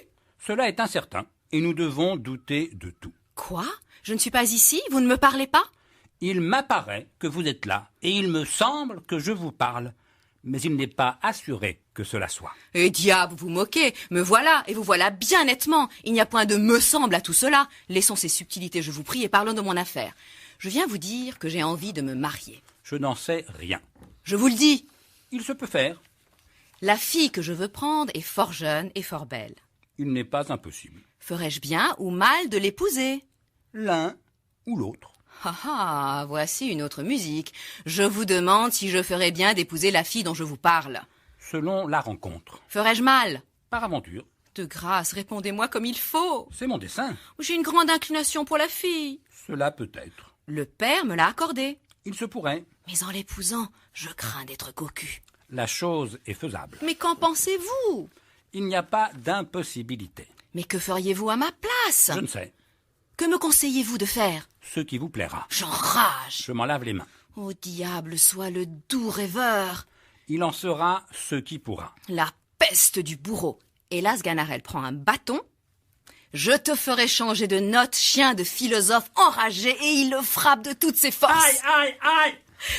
[SPEAKER 3] Cela est incertain, et nous devons douter de tout.
[SPEAKER 4] Quoi? Je ne suis pas ici? Vous ne me parlez pas?
[SPEAKER 3] Il m'apparaît que vous êtes là, et il me semble que je vous parle, mais il n'est pas assuré que cela soit.
[SPEAKER 4] Eh diable, vous moquez, me voilà, et vous voilà bien nettement. Il n'y a point de me semble à tout cela. Laissons ces subtilités, je vous prie, et parlons de mon affaire. Je viens vous dire que j'ai envie de me marier.
[SPEAKER 3] Je n'en sais rien.
[SPEAKER 4] Je vous le dis.
[SPEAKER 3] Il se peut faire.
[SPEAKER 4] La fille que je veux prendre est fort jeune et fort belle.
[SPEAKER 3] Il n'est pas impossible.
[SPEAKER 4] Ferais-je bien ou mal de l'épouser?
[SPEAKER 3] L'un ou l'autre.
[SPEAKER 4] Ah ah, voici une autre musique. Je vous demande si je ferais bien d'épouser la fille dont je vous parle.
[SPEAKER 3] Selon la rencontre.
[SPEAKER 4] Ferais-je mal?
[SPEAKER 3] Par aventure.
[SPEAKER 4] De grâce, répondez-moi comme il faut.
[SPEAKER 3] C'est mon dessein.
[SPEAKER 4] J'ai une grande inclination pour la fille.
[SPEAKER 3] Cela peut être.
[SPEAKER 4] Le père me l'a accordé.
[SPEAKER 3] Il se pourrait.
[SPEAKER 4] Mais en l'épousant, je crains d'être cocu.
[SPEAKER 3] La chose est faisable.
[SPEAKER 4] Mais qu'en pensez-vous?
[SPEAKER 3] Il n'y a pas d'impossibilité.
[SPEAKER 4] Mais que feriez-vous à ma place?
[SPEAKER 3] Je ne sais.
[SPEAKER 4] Que me conseillez-vous de faire?
[SPEAKER 3] Ce qui vous plaira.
[SPEAKER 4] J'enrage.
[SPEAKER 3] Je m'en lave les mains.
[SPEAKER 4] Au diable soit le doux rêveur.
[SPEAKER 3] Il en sera ce qui pourra.
[SPEAKER 4] La peste du bourreau. Et là, Sganarelle prend un bâton. Je te ferai changer de note, chien de philosophe enragé, et il le frappe de toutes ses forces.
[SPEAKER 3] Aïe, aïe, aïe!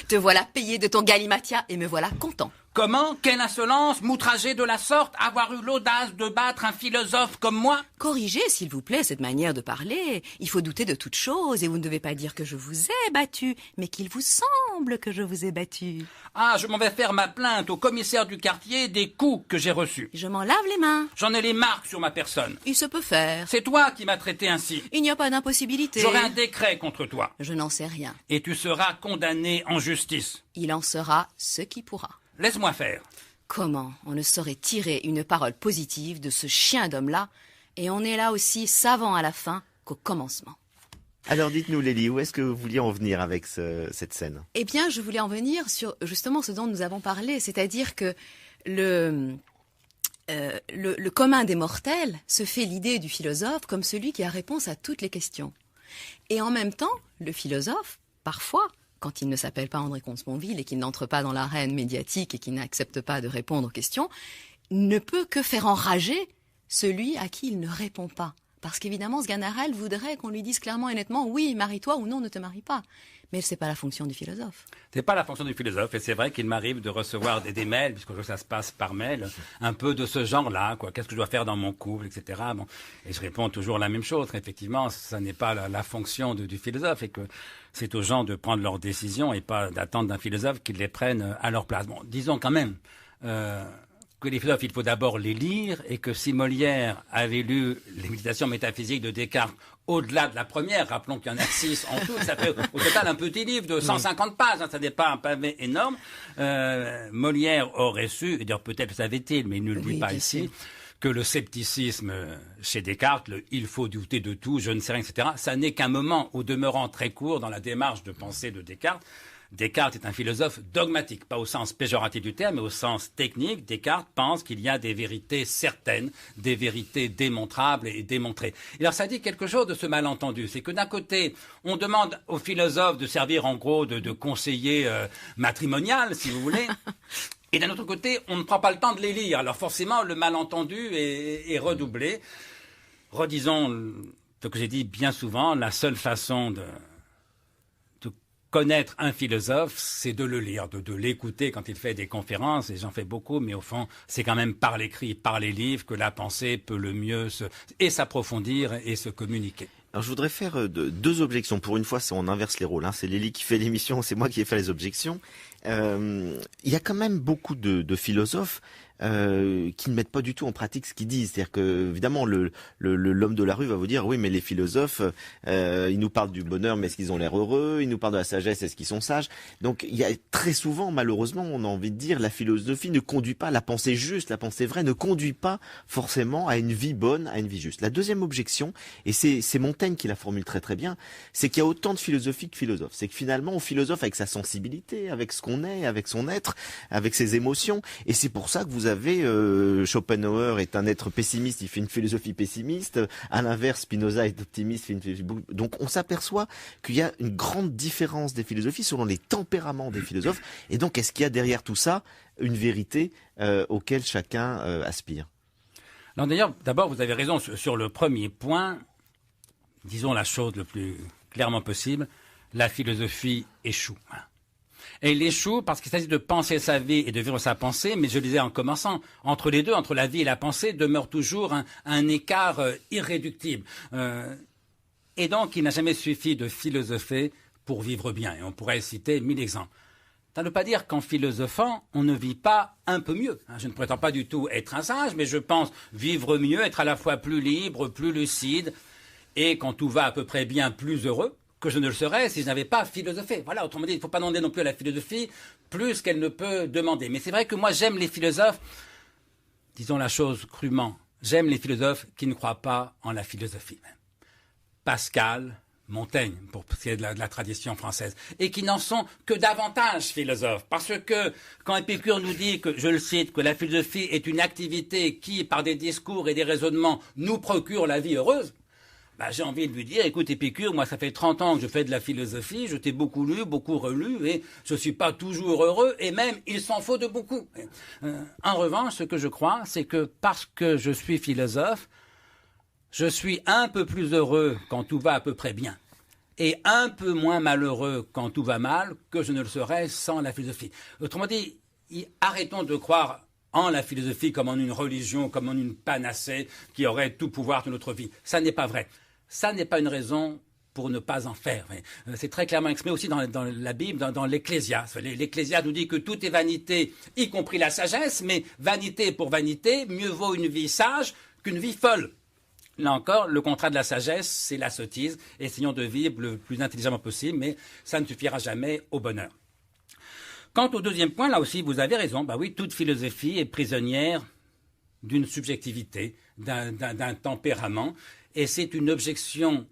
[SPEAKER 4] Te voilà payé de ton galimatia et me voilà content.
[SPEAKER 3] Comment? Quelle insolence, m'outrager de la sorte, avoir eu l'audace de battre un philosophe comme moi?
[SPEAKER 4] Corrigez, s'il vous plaît, cette manière de parler. Il faut douter de toute chose, et vous ne devez pas dire que je vous ai battu, mais qu'il vous semble que je vous ai battu.
[SPEAKER 3] Ah, je m'en vais faire ma plainte au commissaire du quartier des coups que j'ai reçus.
[SPEAKER 4] Je m'en lave les mains.
[SPEAKER 3] J'en ai les marques sur ma personne.
[SPEAKER 4] Il se peut faire.
[SPEAKER 3] C'est toi qui m'as traité ainsi.
[SPEAKER 4] Il n'y a pas d'impossibilité.
[SPEAKER 3] J'aurai un décret contre toi.
[SPEAKER 4] Je n'en sais rien.
[SPEAKER 3] Et tu seras condamné en justice.
[SPEAKER 4] Il en sera ce qui pourra.
[SPEAKER 3] Laisse-moi faire.
[SPEAKER 4] Comment on ne saurait tirer une parole positive de ce chien d'homme-là, et on est là aussi savant à la fin qu'au commencement.
[SPEAKER 2] Alors dites-nous Lélie, où est-ce que vous vouliez en venir avec cette scène?
[SPEAKER 4] Eh bien, je voulais en venir sur justement ce dont nous avons parlé, c'est-à-dire que le commun des mortels se fait l'idée du philosophe comme celui qui a réponse à toutes les questions. Et en même temps, le philosophe, parfois, quand il ne s'appelle pas André Comte-Sponville et qu'il n'entre pas dans l'arène médiatique et qu'il n'accepte pas de répondre aux questions, ne peut que faire enrager celui à qui il ne répond pas. Parce qu'évidemment, Sganarelle voudrait qu'on lui dise clairement et nettement « oui, marie-toi » ou « non, ne te marie pas ». Mais ce n'est pas la fonction du philosophe.
[SPEAKER 3] C'est pas la fonction du philosophe, et c'est vrai qu'il m'arrive de recevoir des mails, puisque ça se passe par mail, un peu de ce genre-là, quoi. Qu'est-ce que je dois faire dans mon couple, etc. Bon. Et je réponds toujours la même chose. Effectivement, ça n'est pas la fonction du philosophe, et que c'est aux gens de prendre leurs décisions et pas d'attendre d'un philosophe qu'ils les prenne à leur place. Bon, disons quand même que les philosophes, il faut d'abord les lire, et que si Molière avait lu les méditations métaphysiques de Descartes au-delà de la première, rappelons qu'il y en a 6 en tout, ça fait au total un petit livre de 150 pages, hein, ça n'est pas un pavé énorme, Molière aurait su, et d'ailleurs peut-être le savait-il, mais il ne le dit pas ici, que le scepticisme chez Descartes, le « il faut douter de tout, je ne sais rien », etc., ça n'est qu'un moment, au demeurant très court, dans la démarche de pensée de Descartes. Descartes est un philosophe dogmatique, pas au sens péjoratif du terme, mais au sens technique. Descartes pense qu'il y a des vérités certaines, des vérités démontrables et démontrées. Et alors ça dit quelque chose de ce malentendu, c'est que d'un côté, on demande aux philosophes de servir en gros de conseiller matrimonial, si vous voulez, et d'un autre côté, on ne prend pas le temps de les lire. Alors forcément, le malentendu est redoublé. Redisons ce que j'ai dit bien souvent, la seule façon de connaître un philosophe, c'est de le lire, de l'écouter quand il fait des conférences, et j'en fais beaucoup, mais au fond, c'est quand même par l'écrit, par les livres, que la pensée peut le mieux s'approfondir et se communiquer.
[SPEAKER 2] Alors je voudrais faire deux objections. Pour une fois, on inverse les rôles. Hein. C'est Lélie qui fait l'émission, c'est moi qui ai fait les objections. Il y a quand même beaucoup de philosophes qui ne mettent pas du tout en pratique ce qu'ils disent. C'est-à-dire que, évidemment, l'homme de la rue va vous dire, oui, mais les philosophes, ils nous parlent du bonheur, mais est-ce qu'ils ont l'air heureux? Ils nous parlent de la sagesse, est-ce qu'ils sont sages? Donc, il y a très souvent, malheureusement, on a envie de dire, la philosophie ne conduit pas, la pensée juste, la pensée vraie ne conduit pas forcément à une vie bonne, à une vie juste. La deuxième objection, et c'est Montaigne qui la formule très très bien, c'est qu'il y a autant de philosophie que philosophe. C'est que finalement, on philosophe avec sa sensibilité, avec ce qu'on est, avec son être, avec ses émotions, et c'est pour ça que vous avez Schopenhauer est un être pessimiste, il fait une philosophie pessimiste. À l'inverse, Spinoza est optimiste, fait une philosophie... Donc on s'aperçoit qu'il y a une grande différence des philosophies selon les tempéraments des philosophes. Et donc est-ce qu'il y a derrière tout ça une vérité auquel chacun aspire?
[SPEAKER 3] Non, d'ailleurs, d'abord, vous avez raison sur le premier point. Disons la chose le plus clairement possible. La philosophie échoue. Et il échoue parce qu'il s'agit de penser sa vie et de vivre sa pensée, mais je le disais en commençant, entre les deux, entre la vie et la pensée, demeure toujours un écart irréductible. Et donc, il n'a jamais suffi de philosopher pour vivre bien. Et on pourrait citer 1000 exemples. Ça ne veut pas dire qu'en philosophant, on ne vit pas un peu mieux. Je ne prétends pas du tout être un sage, mais je pense vivre mieux, être à la fois plus libre, plus lucide, et quand tout va à peu près bien, plus heureux que je ne le serais si je n'avais pas philosophé. Voilà, autrement dit, il ne faut pas demander non plus à la philosophie plus qu'elle ne peut demander. Mais c'est vrai que moi, j'aime les philosophes, disons la chose crûment, j'aime les philosophes qui ne croient pas en la philosophie. Pascal, Montaigne, pour ce qui est de la tradition française, et qui n'en sont que davantage philosophes. Parce que quand Épicure nous dit que, je le cite, que la philosophie est une activité qui, par des discours et des raisonnements, nous procure la vie heureuse, j'ai envie de lui dire, écoute Épicure, moi ça fait 30 ans que je fais de la philosophie, je t'ai beaucoup lu, beaucoup relu, et je suis pas toujours heureux, et même il s'en faut de beaucoup. En revanche, ce que je crois, c'est que parce que je suis philosophe, je suis un peu plus heureux quand tout va à peu près bien et un peu moins malheureux quand tout va mal que je ne le serais sans la philosophie. Autrement dit, arrêtons de croire en la philosophie comme en une religion, comme en une panacée qui aurait tout pouvoir de notre vie. Ça n'est pas vrai. Ça n'est pas une raison pour ne pas en faire. C'est très clairement exprimé aussi dans la Bible, dans l'Ecclésiaste. L'Ecclésiaste nous dit que tout est vanité, y compris la sagesse, mais vanité pour vanité, mieux vaut une vie sage qu'une vie folle. Là encore, le contrat de la sagesse, c'est la sottise. Essayons de vivre le plus intelligemment possible, mais ça ne suffira jamais au bonheur. Quant au deuxième point, là aussi, vous avez raison. Oui, toute philosophie est prisonnière d'une subjectivité, d'un tempérament, et c'est une objection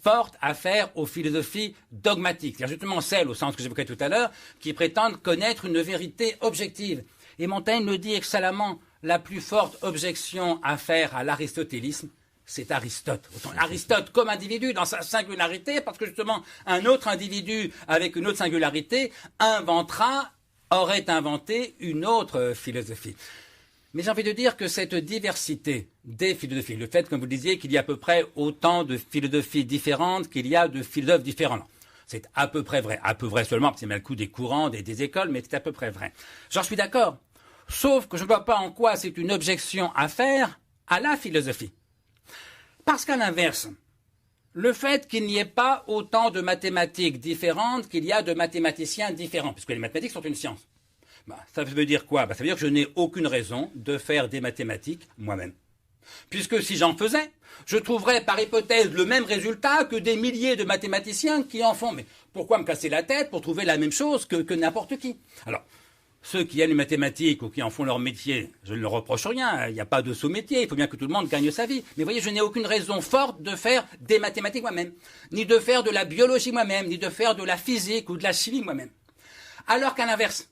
[SPEAKER 3] forte à faire aux philosophies dogmatiques. C'est-à-dire justement celles, au sens que j'évoquais tout à l'heure, qui prétendent connaître une vérité objective. Et Montaigne le dit excellemment, la plus forte objection à faire à l'aristotélisme, c'est Aristote. Aristote comme individu dans sa singularité, parce que justement un autre individu avec une autre singularité aurait inventé une autre philosophie. Mais j'ai envie de dire que cette diversité des philosophies, le fait, comme vous le disiez, qu'il y a à peu près autant de philosophies différentes qu'il y a de philosophes différents. C'est à peu près vrai. À peu vrai seulement, parce que c'est mal le coup des courants, des écoles, mais c'est à peu près vrai. J'en suis d'accord. Sauf que je ne vois pas en quoi c'est une objection à faire à la philosophie. Parce qu'à l'inverse, le fait qu'il n'y ait pas autant de mathématiques différentes qu'il y a de mathématiciens différents, puisque les mathématiques sont une science, ça veut dire quoi ? Ça veut dire que je n'ai aucune raison de faire des mathématiques moi-même. Puisque si j'en faisais, je trouverais par hypothèse le même résultat que des milliers de mathématiciens qui en font. Mais pourquoi me casser la tête pour trouver la même chose que n'importe qui ? Alors, ceux qui aiment les mathématiques ou qui en font leur métier, je ne leur reproche rien, il n'y a pas de sous-métier, il faut bien que tout le monde gagne sa vie. Mais vous voyez, je n'ai aucune raison forte de faire des mathématiques moi-même, ni de faire de la biologie moi-même, ni de faire de la physique ou de la chimie moi-même. Alors qu'à l'inverse,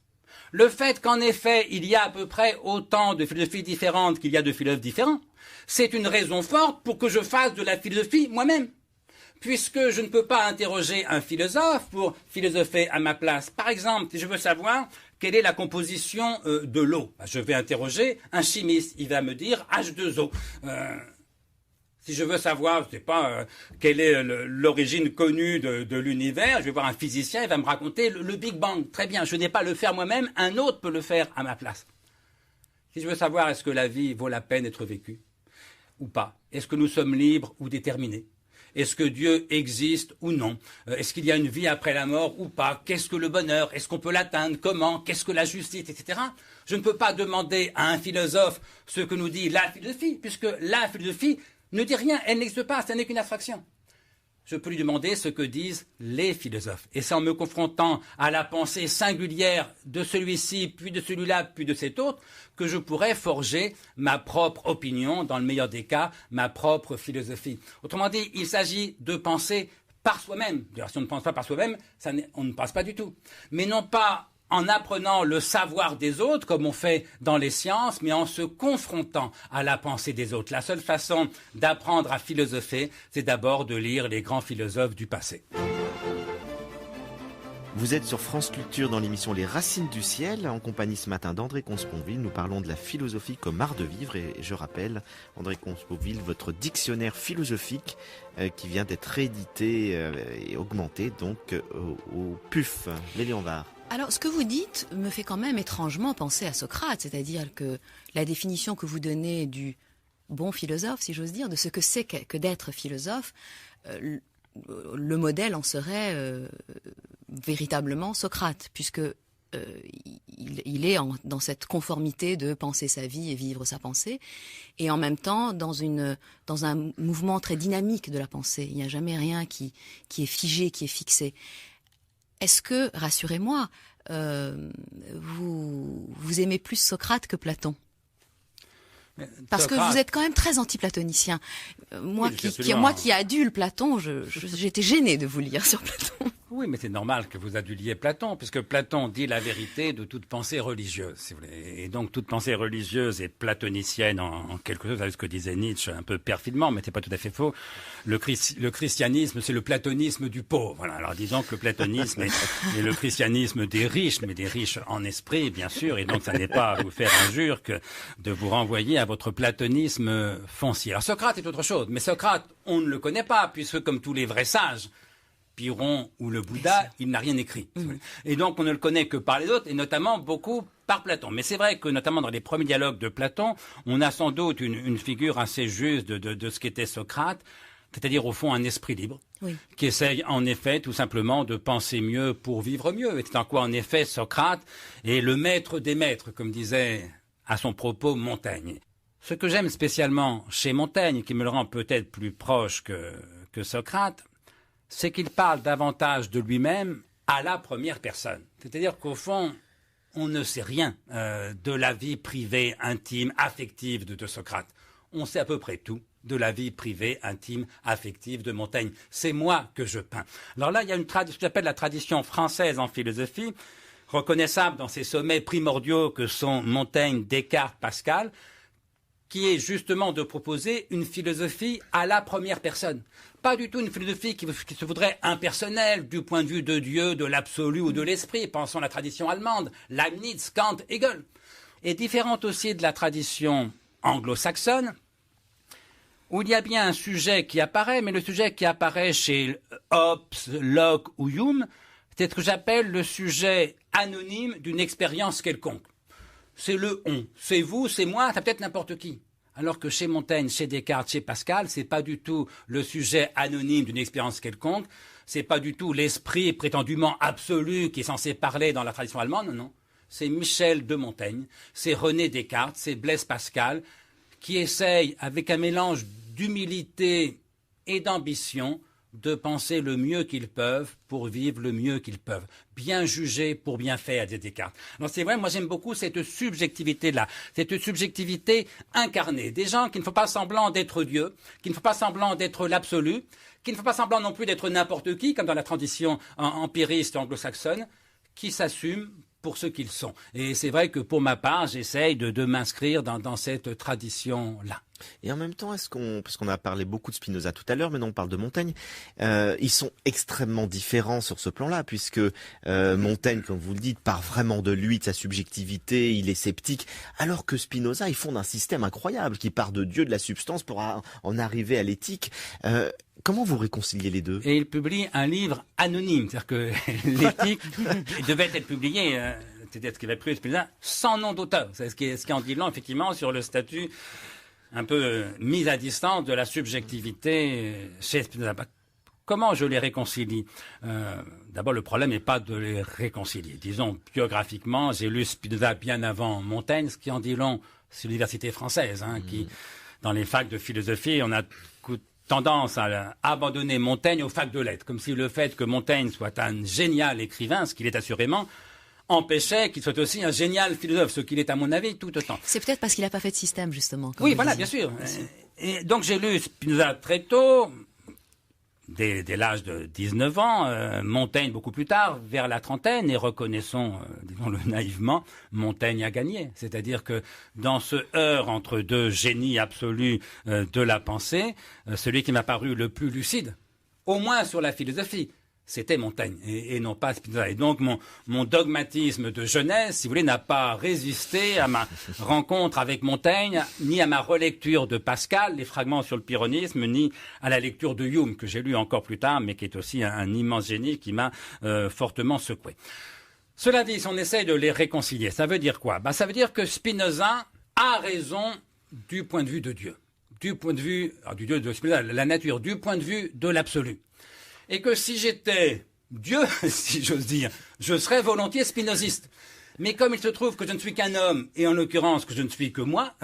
[SPEAKER 3] le fait qu'en effet, il y a à peu près autant de philosophies différentes qu'il y a de philosophes différents, c'est une raison forte pour que je fasse de la philosophie moi-même. Puisque je ne peux pas interroger un philosophe pour philosopher à ma place. Par exemple, si je veux savoir quelle est la composition de l'eau, je vais interroger un chimiste, il va me dire H2O. Si je veux savoir, je ne sais pas, quelle est l'origine connue de l'univers, je vais voir un physicien, il va me raconter le Big Bang. Très bien, je n'ai pas à le faire moi-même, un autre peut le faire à ma place. Si je veux savoir est-ce que la vie vaut la peine d'être vécue ou pas, est-ce que nous sommes libres ou déterminés, est-ce que Dieu existe ou non, est-ce qu'il y a une vie après la mort ou pas, qu'est-ce que le bonheur, est-ce qu'on peut l'atteindre, comment, qu'est-ce que la justice, etc. Je ne peux pas demander à un philosophe ce que nous dit la philosophie, puisque la philosophie ne dit rien, elle n'existe pas, ce n'est qu'une abstraction. Je peux lui demander ce que disent les philosophes. Et c'est en me confrontant à la pensée singulière de celui-ci, puis de celui-là, puis de cet autre, que je pourrais forger ma propre opinion, dans le meilleur des cas, ma propre philosophie. Autrement dit, il s'agit de penser par soi-même. D'ailleurs, si on ne pense pas par soi-même, on ne pense pas du tout. Mais non pas en apprenant le savoir des autres, comme on fait dans les sciences, mais en se confrontant à la pensée des autres. La seule façon d'apprendre à philosopher, c'est d'abord de lire les grands philosophes du passé.
[SPEAKER 2] Vous êtes sur France Culture dans l'émission Les Racines du Ciel, en compagnie ce matin d'André Comte-Sponville. Nous parlons de la philosophie comme art de vivre et je rappelle, André Comte-Sponville, votre dictionnaire philosophique qui vient d'être réédité et augmenté donc au PUF, Léonard.
[SPEAKER 4] Alors, ce que vous dites me fait quand même étrangement penser à Socrate, c'est-à-dire que la définition que vous donnez du bon philosophe, si j'ose dire, de ce que c'est que d'être philosophe, le modèle en serait véritablement Socrate, puisque il est dans cette conformité de penser sa vie et vivre sa pensée, et en même temps dans un mouvement très dynamique de la pensée. Il n'y a jamais rien qui est figé, qui est fixé. Est-ce que, rassurez-moi, vous aimez plus Socrate que Platon ? Parce que
[SPEAKER 3] Socrate-
[SPEAKER 4] vous êtes quand même très anti-platonicien. Moi,
[SPEAKER 3] Oui, absolument.
[SPEAKER 4] moi qui adule Platon, j'étais gênée de vous lire sur Platon.
[SPEAKER 3] Oui, mais c'est normal que vous aduliez Platon, puisque Platon dit la vérité de toute pensée religieuse, si vous voulez. Et donc toute pensée religieuse est platonicienne en quelque chose, avec ce que disait Nietzsche, un peu perfidement, mais c'est pas tout à fait faux. Le christianisme, c'est le platonisme du pauvre. Voilà. Alors disons que le platonisme est le christianisme des riches, mais des riches en esprit, bien sûr. Et donc ça n'est pas à vous faire injure que de vous renvoyer à votre platonisme foncier. Alors Socrate est autre chose, mais Socrate, on ne le connaît pas, puisque comme tous les vrais sages, Pyrrhon ou le Bouddha, il n'a rien écrit. Et donc on ne le connaît que par les autres, et notamment beaucoup par Platon. Mais c'est vrai que notamment dans les premiers dialogues de Platon, on a sans doute une figure assez juste de ce qu'était Socrate, c'est-à-dire au fond un esprit libre, qui essaye en effet tout simplement de penser mieux pour vivre mieux. Et c'est en quoi en effet Socrate est le maître des maîtres, comme disait à son propos Montaigne. Ce que j'aime spécialement chez Montaigne, qui me le rend peut-être plus proche que Socrate, c'est qu'il parle davantage de lui-même à la première personne. C'est-à-dire qu'au fond, on ne sait rien de la vie privée, intime, affective de Socrate. On sait à peu près tout de la vie privée, intime, affective de Montaigne. C'est moi que je peins. Alors là, il y a ce que j'appelle la tradition française en philosophie, reconnaissable dans ces sommets primordiaux que sont Montaigne, Descartes, Pascal, qui est justement de proposer une philosophie à la première personne. Pas du tout une philosophie qui se voudrait impersonnelle du point de vue de Dieu, de l'absolu ou de l'esprit. Pensons à la tradition allemande, Leibniz, Kant, Hegel. Et différente aussi de la tradition anglo-saxonne, où il y a bien un sujet qui apparaît, mais le sujet qui apparaît chez Hobbes, Locke ou Hume, c'est ce que j'appelle le sujet anonyme d'une expérience quelconque. C'est le on. C'est vous, c'est moi, c'est peut-être n'importe qui. Alors que chez Montaigne, chez Descartes, chez Pascal, c'est pas du tout le sujet anonyme d'une expérience quelconque, c'est pas du tout l'esprit prétendument absolu qui est censé parler dans la tradition allemande, non. C'est Michel de Montaigne, c'est René Descartes, c'est Blaise Pascal, qui essayent, avec un mélange d'humilité et d'ambition, de penser le mieux qu'ils peuvent pour vivre le mieux qu'ils peuvent. Bien juger pour bien faire, dit Descartes. Alors c'est vrai, moi j'aime beaucoup cette subjectivité-là, cette subjectivité incarnée. Des gens qui ne font pas semblant d'être Dieu, qui ne font pas semblant d'être l'absolu, qui ne font pas semblant non plus d'être n'importe qui, comme dans la tradition empiriste anglo-saxonne, qui s'assument pour ce qu'ils sont. Et c'est vrai que pour ma part, j'essaye de m'inscrire dans cette tradition-là.
[SPEAKER 2] Et en même temps, parce qu'on a parlé beaucoup de Spinoza tout à l'heure, maintenant on parle de Montaigne, ils sont extrêmement différents sur ce plan-là, puisque Montaigne, comme vous le dites, part vraiment de lui, de sa subjectivité, il est sceptique, alors que Spinoza, il fonde un système incroyable qui part de Dieu, de la substance, pour en arriver à l'éthique. Comment vous réconciliez les deux?
[SPEAKER 3] Et il publie un livre anonyme, c'est-à-dire que l'éthique devait être publié, c'est-à-dire ce qu'il avait pris Spinoza, sans nom d'auteur. C'est ce qui en dit long, effectivement, sur le statut un peu mis à distance de la subjectivité chez Spinoza. Comment je les réconcilie? D'abord, le problème n'est pas de les réconcilier. Disons, biographiquement, j'ai lu Spinoza bien avant Montaigne, ce qui en dit long sur l'université française, qui, dans les facs de philosophie, on a tendance à abandonner Montaigne aux facs de lettres, comme si le fait que Montaigne soit un génial écrivain, ce qu'il est assurément, empêchait qu'il soit aussi un génial philosophe, ce qu'il est à mon avis tout autant.
[SPEAKER 4] C'est peut-être parce qu'il n'a pas fait de système, justement.
[SPEAKER 3] Oui, voilà, bien sûr. Et donc j'ai lu Spinoza très tôt, dès l'âge de 19 ans, Montaigne beaucoup plus tard, vers la trentaine, et reconnaissons, disons-le naïvement, Montaigne a gagné. C'est-à-dire que dans ce heurt entre deux génies absolus de la pensée, celui qui m'a paru le plus lucide, au moins sur la philosophie, c'était Montaigne et non pas Spinoza. Et donc mon dogmatisme de jeunesse, si vous voulez, n'a pas résisté à ma rencontre avec Montaigne, ni à ma relecture de Pascal, les fragments sur le pyrrhonisme, ni à la lecture de Hume, que j'ai lu encore plus tard, mais qui est aussi un immense génie qui m'a fortement secoué. Cela dit, si on essaye de les réconcilier, ça veut dire quoi? Ça veut dire que Spinoza a raison du point de vue de Dieu. Du point de vue du Dieu de Spinoza, la nature, du point de vue de l'absolu. Et que si j'étais Dieu, si j'ose dire, je serais volontiers spinoziste. Mais comme il se trouve que je ne suis qu'un homme, et en l'occurrence que je ne suis que moi,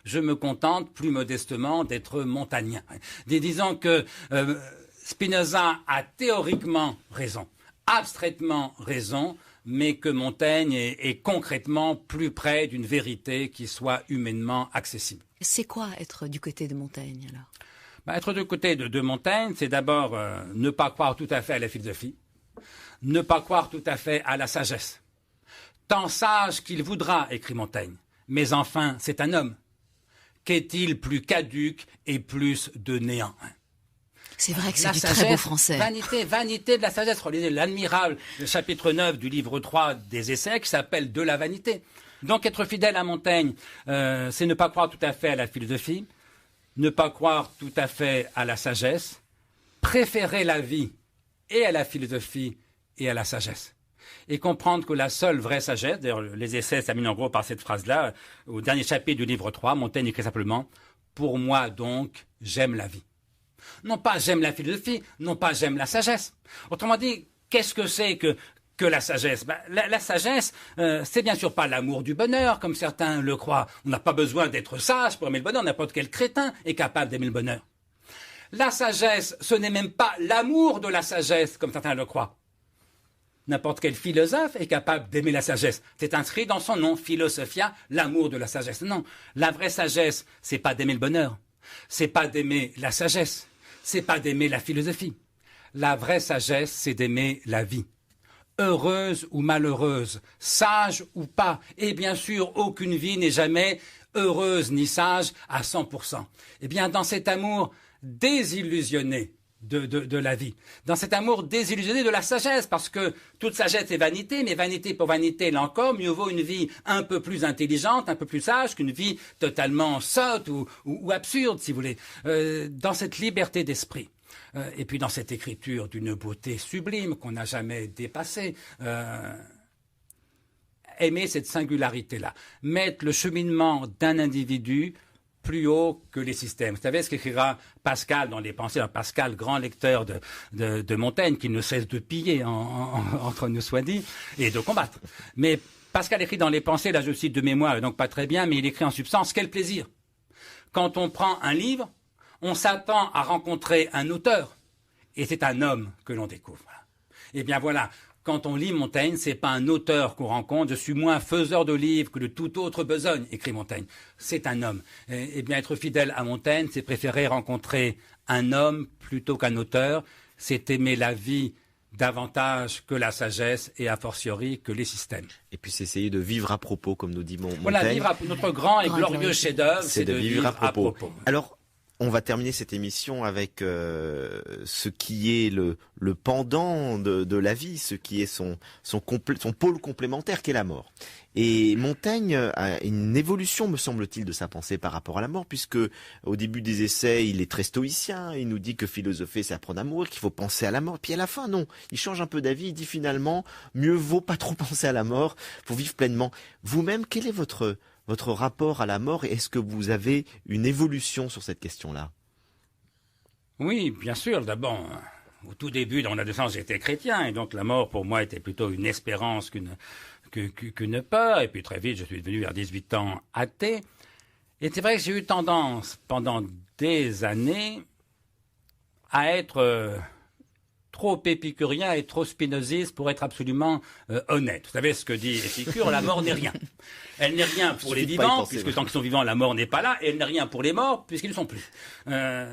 [SPEAKER 3] je me contente plus modestement d'être montagnien. Disons que Spinoza a théoriquement raison, abstraitement raison, mais que Montaigne est concrètement plus près d'une vérité qui soit humainement accessible.
[SPEAKER 4] C'est quoi être du côté de Montaigne alors?
[SPEAKER 3] Être du côté de Montaigne, c'est d'abord ne pas croire tout à fait à la philosophie, ne pas croire tout à fait à la sagesse. Tant sage qu'il voudra, écrit Montaigne, mais enfin c'est un homme. Qu'est-il plus caduc et plus de néant?
[SPEAKER 4] C'est vrai que c'est
[SPEAKER 3] La
[SPEAKER 4] du
[SPEAKER 3] sagesse,
[SPEAKER 4] très beau français.
[SPEAKER 3] vanité de la sagesse. Relisez l'admirable chapitre 9 du livre 3 des Essais qui s'appelle « De la vanité ». Donc être fidèle à Montaigne, c'est ne pas croire tout à fait à la philosophie, ne pas croire tout à fait à la sagesse, préférer la vie et à la philosophie et à la sagesse. Et comprendre que la seule vraie sagesse, d'ailleurs les Essais s'aminent en gros par cette phrase-là, au dernier chapitre du livre 3, Montaigne écrit simplement « Pour moi donc, j'aime la vie ». Non pas j'aime la philosophie, non pas j'aime la sagesse. Autrement dit, qu'est-ce que c'est que la sagesse? La sagesse, c'est bien sûr pas l'amour du bonheur, comme certains le croient. On n'a pas besoin d'être sage pour aimer le bonheur, n'importe quel crétin est capable d'aimer le bonheur. La sagesse, ce n'est même pas l'amour de la sagesse, comme certains le croient. N'importe quel philosophe est capable d'aimer la sagesse. C'est inscrit dans son nom, Philosophia, l'amour de la sagesse. Non, la vraie sagesse, c'est pas d'aimer le bonheur, c'est pas d'aimer la sagesse, c'est pas d'aimer la philosophie. La vraie sagesse, c'est d'aimer la vie. Heureuse ou malheureuse, sage ou pas. Et bien sûr, aucune vie n'est jamais heureuse ni sage à 100%. Eh bien, dans cet amour désillusionné de la vie, dans cet amour désillusionné de la sagesse, parce que toute sagesse est vanité, mais vanité pour vanité, là encore, mieux vaut une vie un peu plus intelligente, un peu plus sage, qu'une vie totalement sotte ou absurde, si vous voulez. Dans cette liberté d'esprit, et puis dans cette écriture d'une beauté sublime qu'on n'a jamais dépassée, aimer cette singularité-là, mettre le cheminement d'un individu plus haut que les systèmes. Vous savez ce qu'écrira Pascal dans les Pensées, Pascal, grand lecteur de Montaigne, qui ne cesse de piller, entre nous soit dit, et de combattre. Mais Pascal écrit dans les Pensées, là je cite de mémoire, et donc pas très bien, mais il écrit en substance, quel plaisir. Quand on prend un livre, on s'attend à rencontrer un auteur, et c'est un homme que l'on découvre. Eh bien voilà, quand on lit Montaigne, c'est pas un auteur qu'on rencontre, je suis moins faiseur de livres que de toute autre besogne, écrit Montaigne. C'est un homme. Eh bien, être fidèle à Montaigne, c'est préférer rencontrer un homme plutôt qu'un auteur, c'est aimer la vie davantage que la sagesse et a fortiori que les systèmes.
[SPEAKER 2] Et puis c'est essayer de vivre à propos, comme nous dit Montaigne.
[SPEAKER 3] Voilà, notre grand et glorieux chef-d'œuvre, c'est de vivre à propos.
[SPEAKER 2] Alors, on va terminer cette émission avec ce qui est le pendant de la vie, ce qui est son pôle complémentaire, qui est la mort. Et Montaigne a une évolution, me semble-t-il, de sa pensée par rapport à la mort, puisque au début des Essais, il est très stoïcien, il nous dit que philosopher, c'est apprendre à mourir, qu'il faut penser à la mort. Puis à la fin, non, il change un peu d'avis, il dit finalement, mieux vaut pas trop penser à la mort pour vivre pleinement. Vous-même, quel est votre rapport à la mort, et est-ce que vous avez une évolution sur cette question-là?
[SPEAKER 3] Oui, bien sûr. D'abord, au tout début, dans l'adolescence, j'étais chrétien, et donc la mort, pour moi, était plutôt une espérance qu'une peur. Et puis très vite, je suis devenu, vers 18 ans, athée. Et c'est vrai que j'ai eu tendance, pendant des années, à être trop épicurien et trop spinoziste pour être absolument honnête. Vous savez ce que dit Épicure, la mort n'est rien. Elle n'est rien pour les vivants, puisque tant qu'ils sont vivants, la mort n'est pas là, et elle n'est rien pour les morts, puisqu'ils ne sont plus.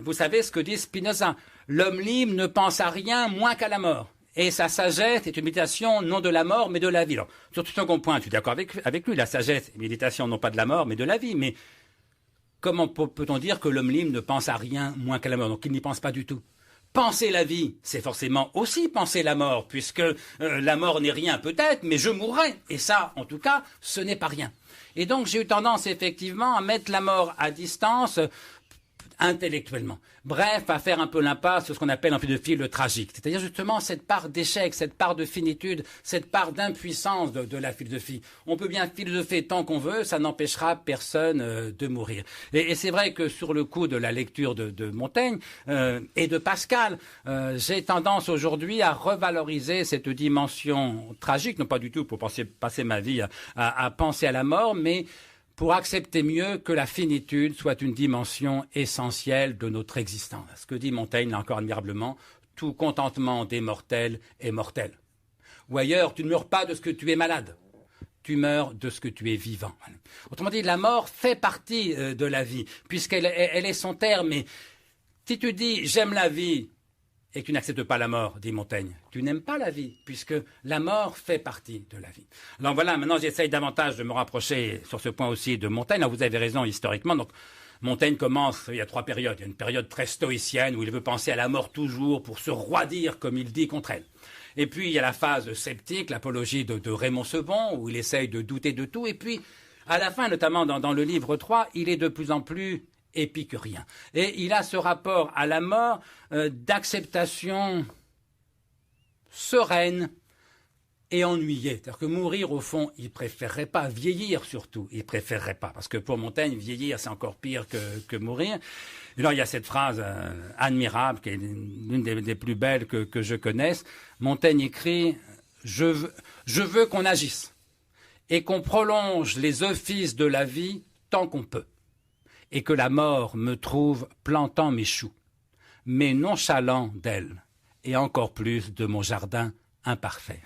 [SPEAKER 3] Vous savez ce que dit Spinoza, l'homme libre ne pense à rien moins qu'à la mort. Et sa sagesse est une méditation non de la mort, mais de la vie. Alors, sur tout second point, je suis d'accord avec lui, la sagesse est une méditation non pas de la mort, mais de la vie. Mais comment peut-on dire que l'homme libre ne pense à rien moins qu'à la mort? Donc il n'y pense pas du tout. Penser la vie, c'est forcément aussi penser la mort, puisque la mort n'est rien peut-être, mais je mourrai. Et ça, en tout cas, ce n'est pas rien. Et donc j'ai eu tendance effectivement à mettre la mort à distance intellectuellement. Bref, à faire un peu l'impasse sur ce qu'on appelle en philosophie le tragique. C'est-à-dire justement cette part d'échec, cette part de finitude, cette part d'impuissance de la philosophie. On peut bien philosopher tant qu'on veut, ça n'empêchera personne de mourir. Et c'est vrai que sur le coup de la lecture de Montaigne et de Pascal, j'ai tendance aujourd'hui à revaloriser cette dimension tragique, non pas du tout pour passer ma vie à penser à la mort, mais pour accepter mieux que la finitude soit une dimension essentielle de notre existence. Ce que dit Montaigne, là encore admirablement, tout contentement des mortels est mortel. ou ailleurs, tu ne meurs pas de ce que tu es malade. Tu meurs de ce que tu es vivant. Autrement dit, la mort fait partie de la vie, puisqu'elle est son terme. Et si tu dis « j'aime la vie », et que tu n'acceptes pas la mort, dit Montaigne, tu n'aimes pas la vie, puisque la mort fait partie de la vie. Alors voilà, maintenant j'essaye davantage de me rapprocher sur ce point aussi de Montaigne. Alors vous avez raison historiquement, donc Montaigne commence, il y a 3 périodes. Il y a une période très stoïcienne où il veut penser à la mort toujours pour se roidir, comme il dit, contre elle. Et puis il y a la phase sceptique, l'apologie de Raymond Sebon, où il essaye de douter de tout. Et puis, à la fin, notamment dans le livre 3, il est de plus en plus épicurien. Et il a ce rapport à la mort d'acceptation sereine et ennuyée. C'est-à-dire que mourir, au fond, il préférerait pas. Vieillir, surtout, il préférerait pas. Parce que pour Montaigne, vieillir, c'est encore pire que mourir. Et alors, il y a cette phrase admirable, qui est l'une des plus belles que je connaisse. Montaigne écrit « Je veux qu'on agisse et qu'on prolonge les offices de la vie tant qu'on peut. Et que la mort me trouve plantant mes choux, mais nonchalant d'elle, et encore plus de mon jardin imparfait. »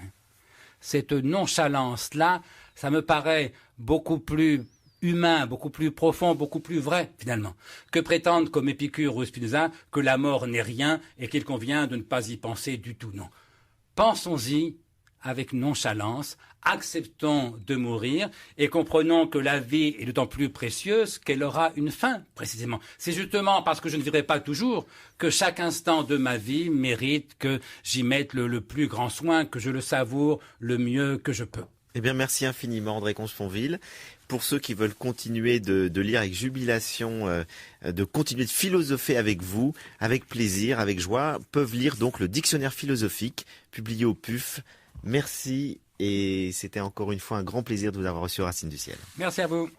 [SPEAKER 3] Cette nonchalance-là, ça me paraît beaucoup plus humain, beaucoup plus profond, beaucoup plus vrai, finalement, que prétendre, comme Épicure ou Spinoza, que la mort n'est rien et qu'il convient de ne pas y penser du tout. Non. Pensons-y avec nonchalance, acceptons de mourir et comprenons que la vie est d'autant plus précieuse qu'elle aura une fin, précisément. C'est justement parce que je ne vivrai pas toujours que chaque instant de ma vie mérite que j'y mette le plus grand soin, que je le savoure le mieux que je peux.
[SPEAKER 2] Eh bien, merci infiniment, André Comte-Sponville. Pour ceux qui veulent continuer de lire avec jubilation, de continuer de philosopher avec vous, avec plaisir, avec joie, peuvent lire donc le Dictionnaire philosophique, publié au PUF. Merci et c'était encore une fois un grand plaisir de vous avoir reçu au Racines du Ciel.
[SPEAKER 3] Merci à vous.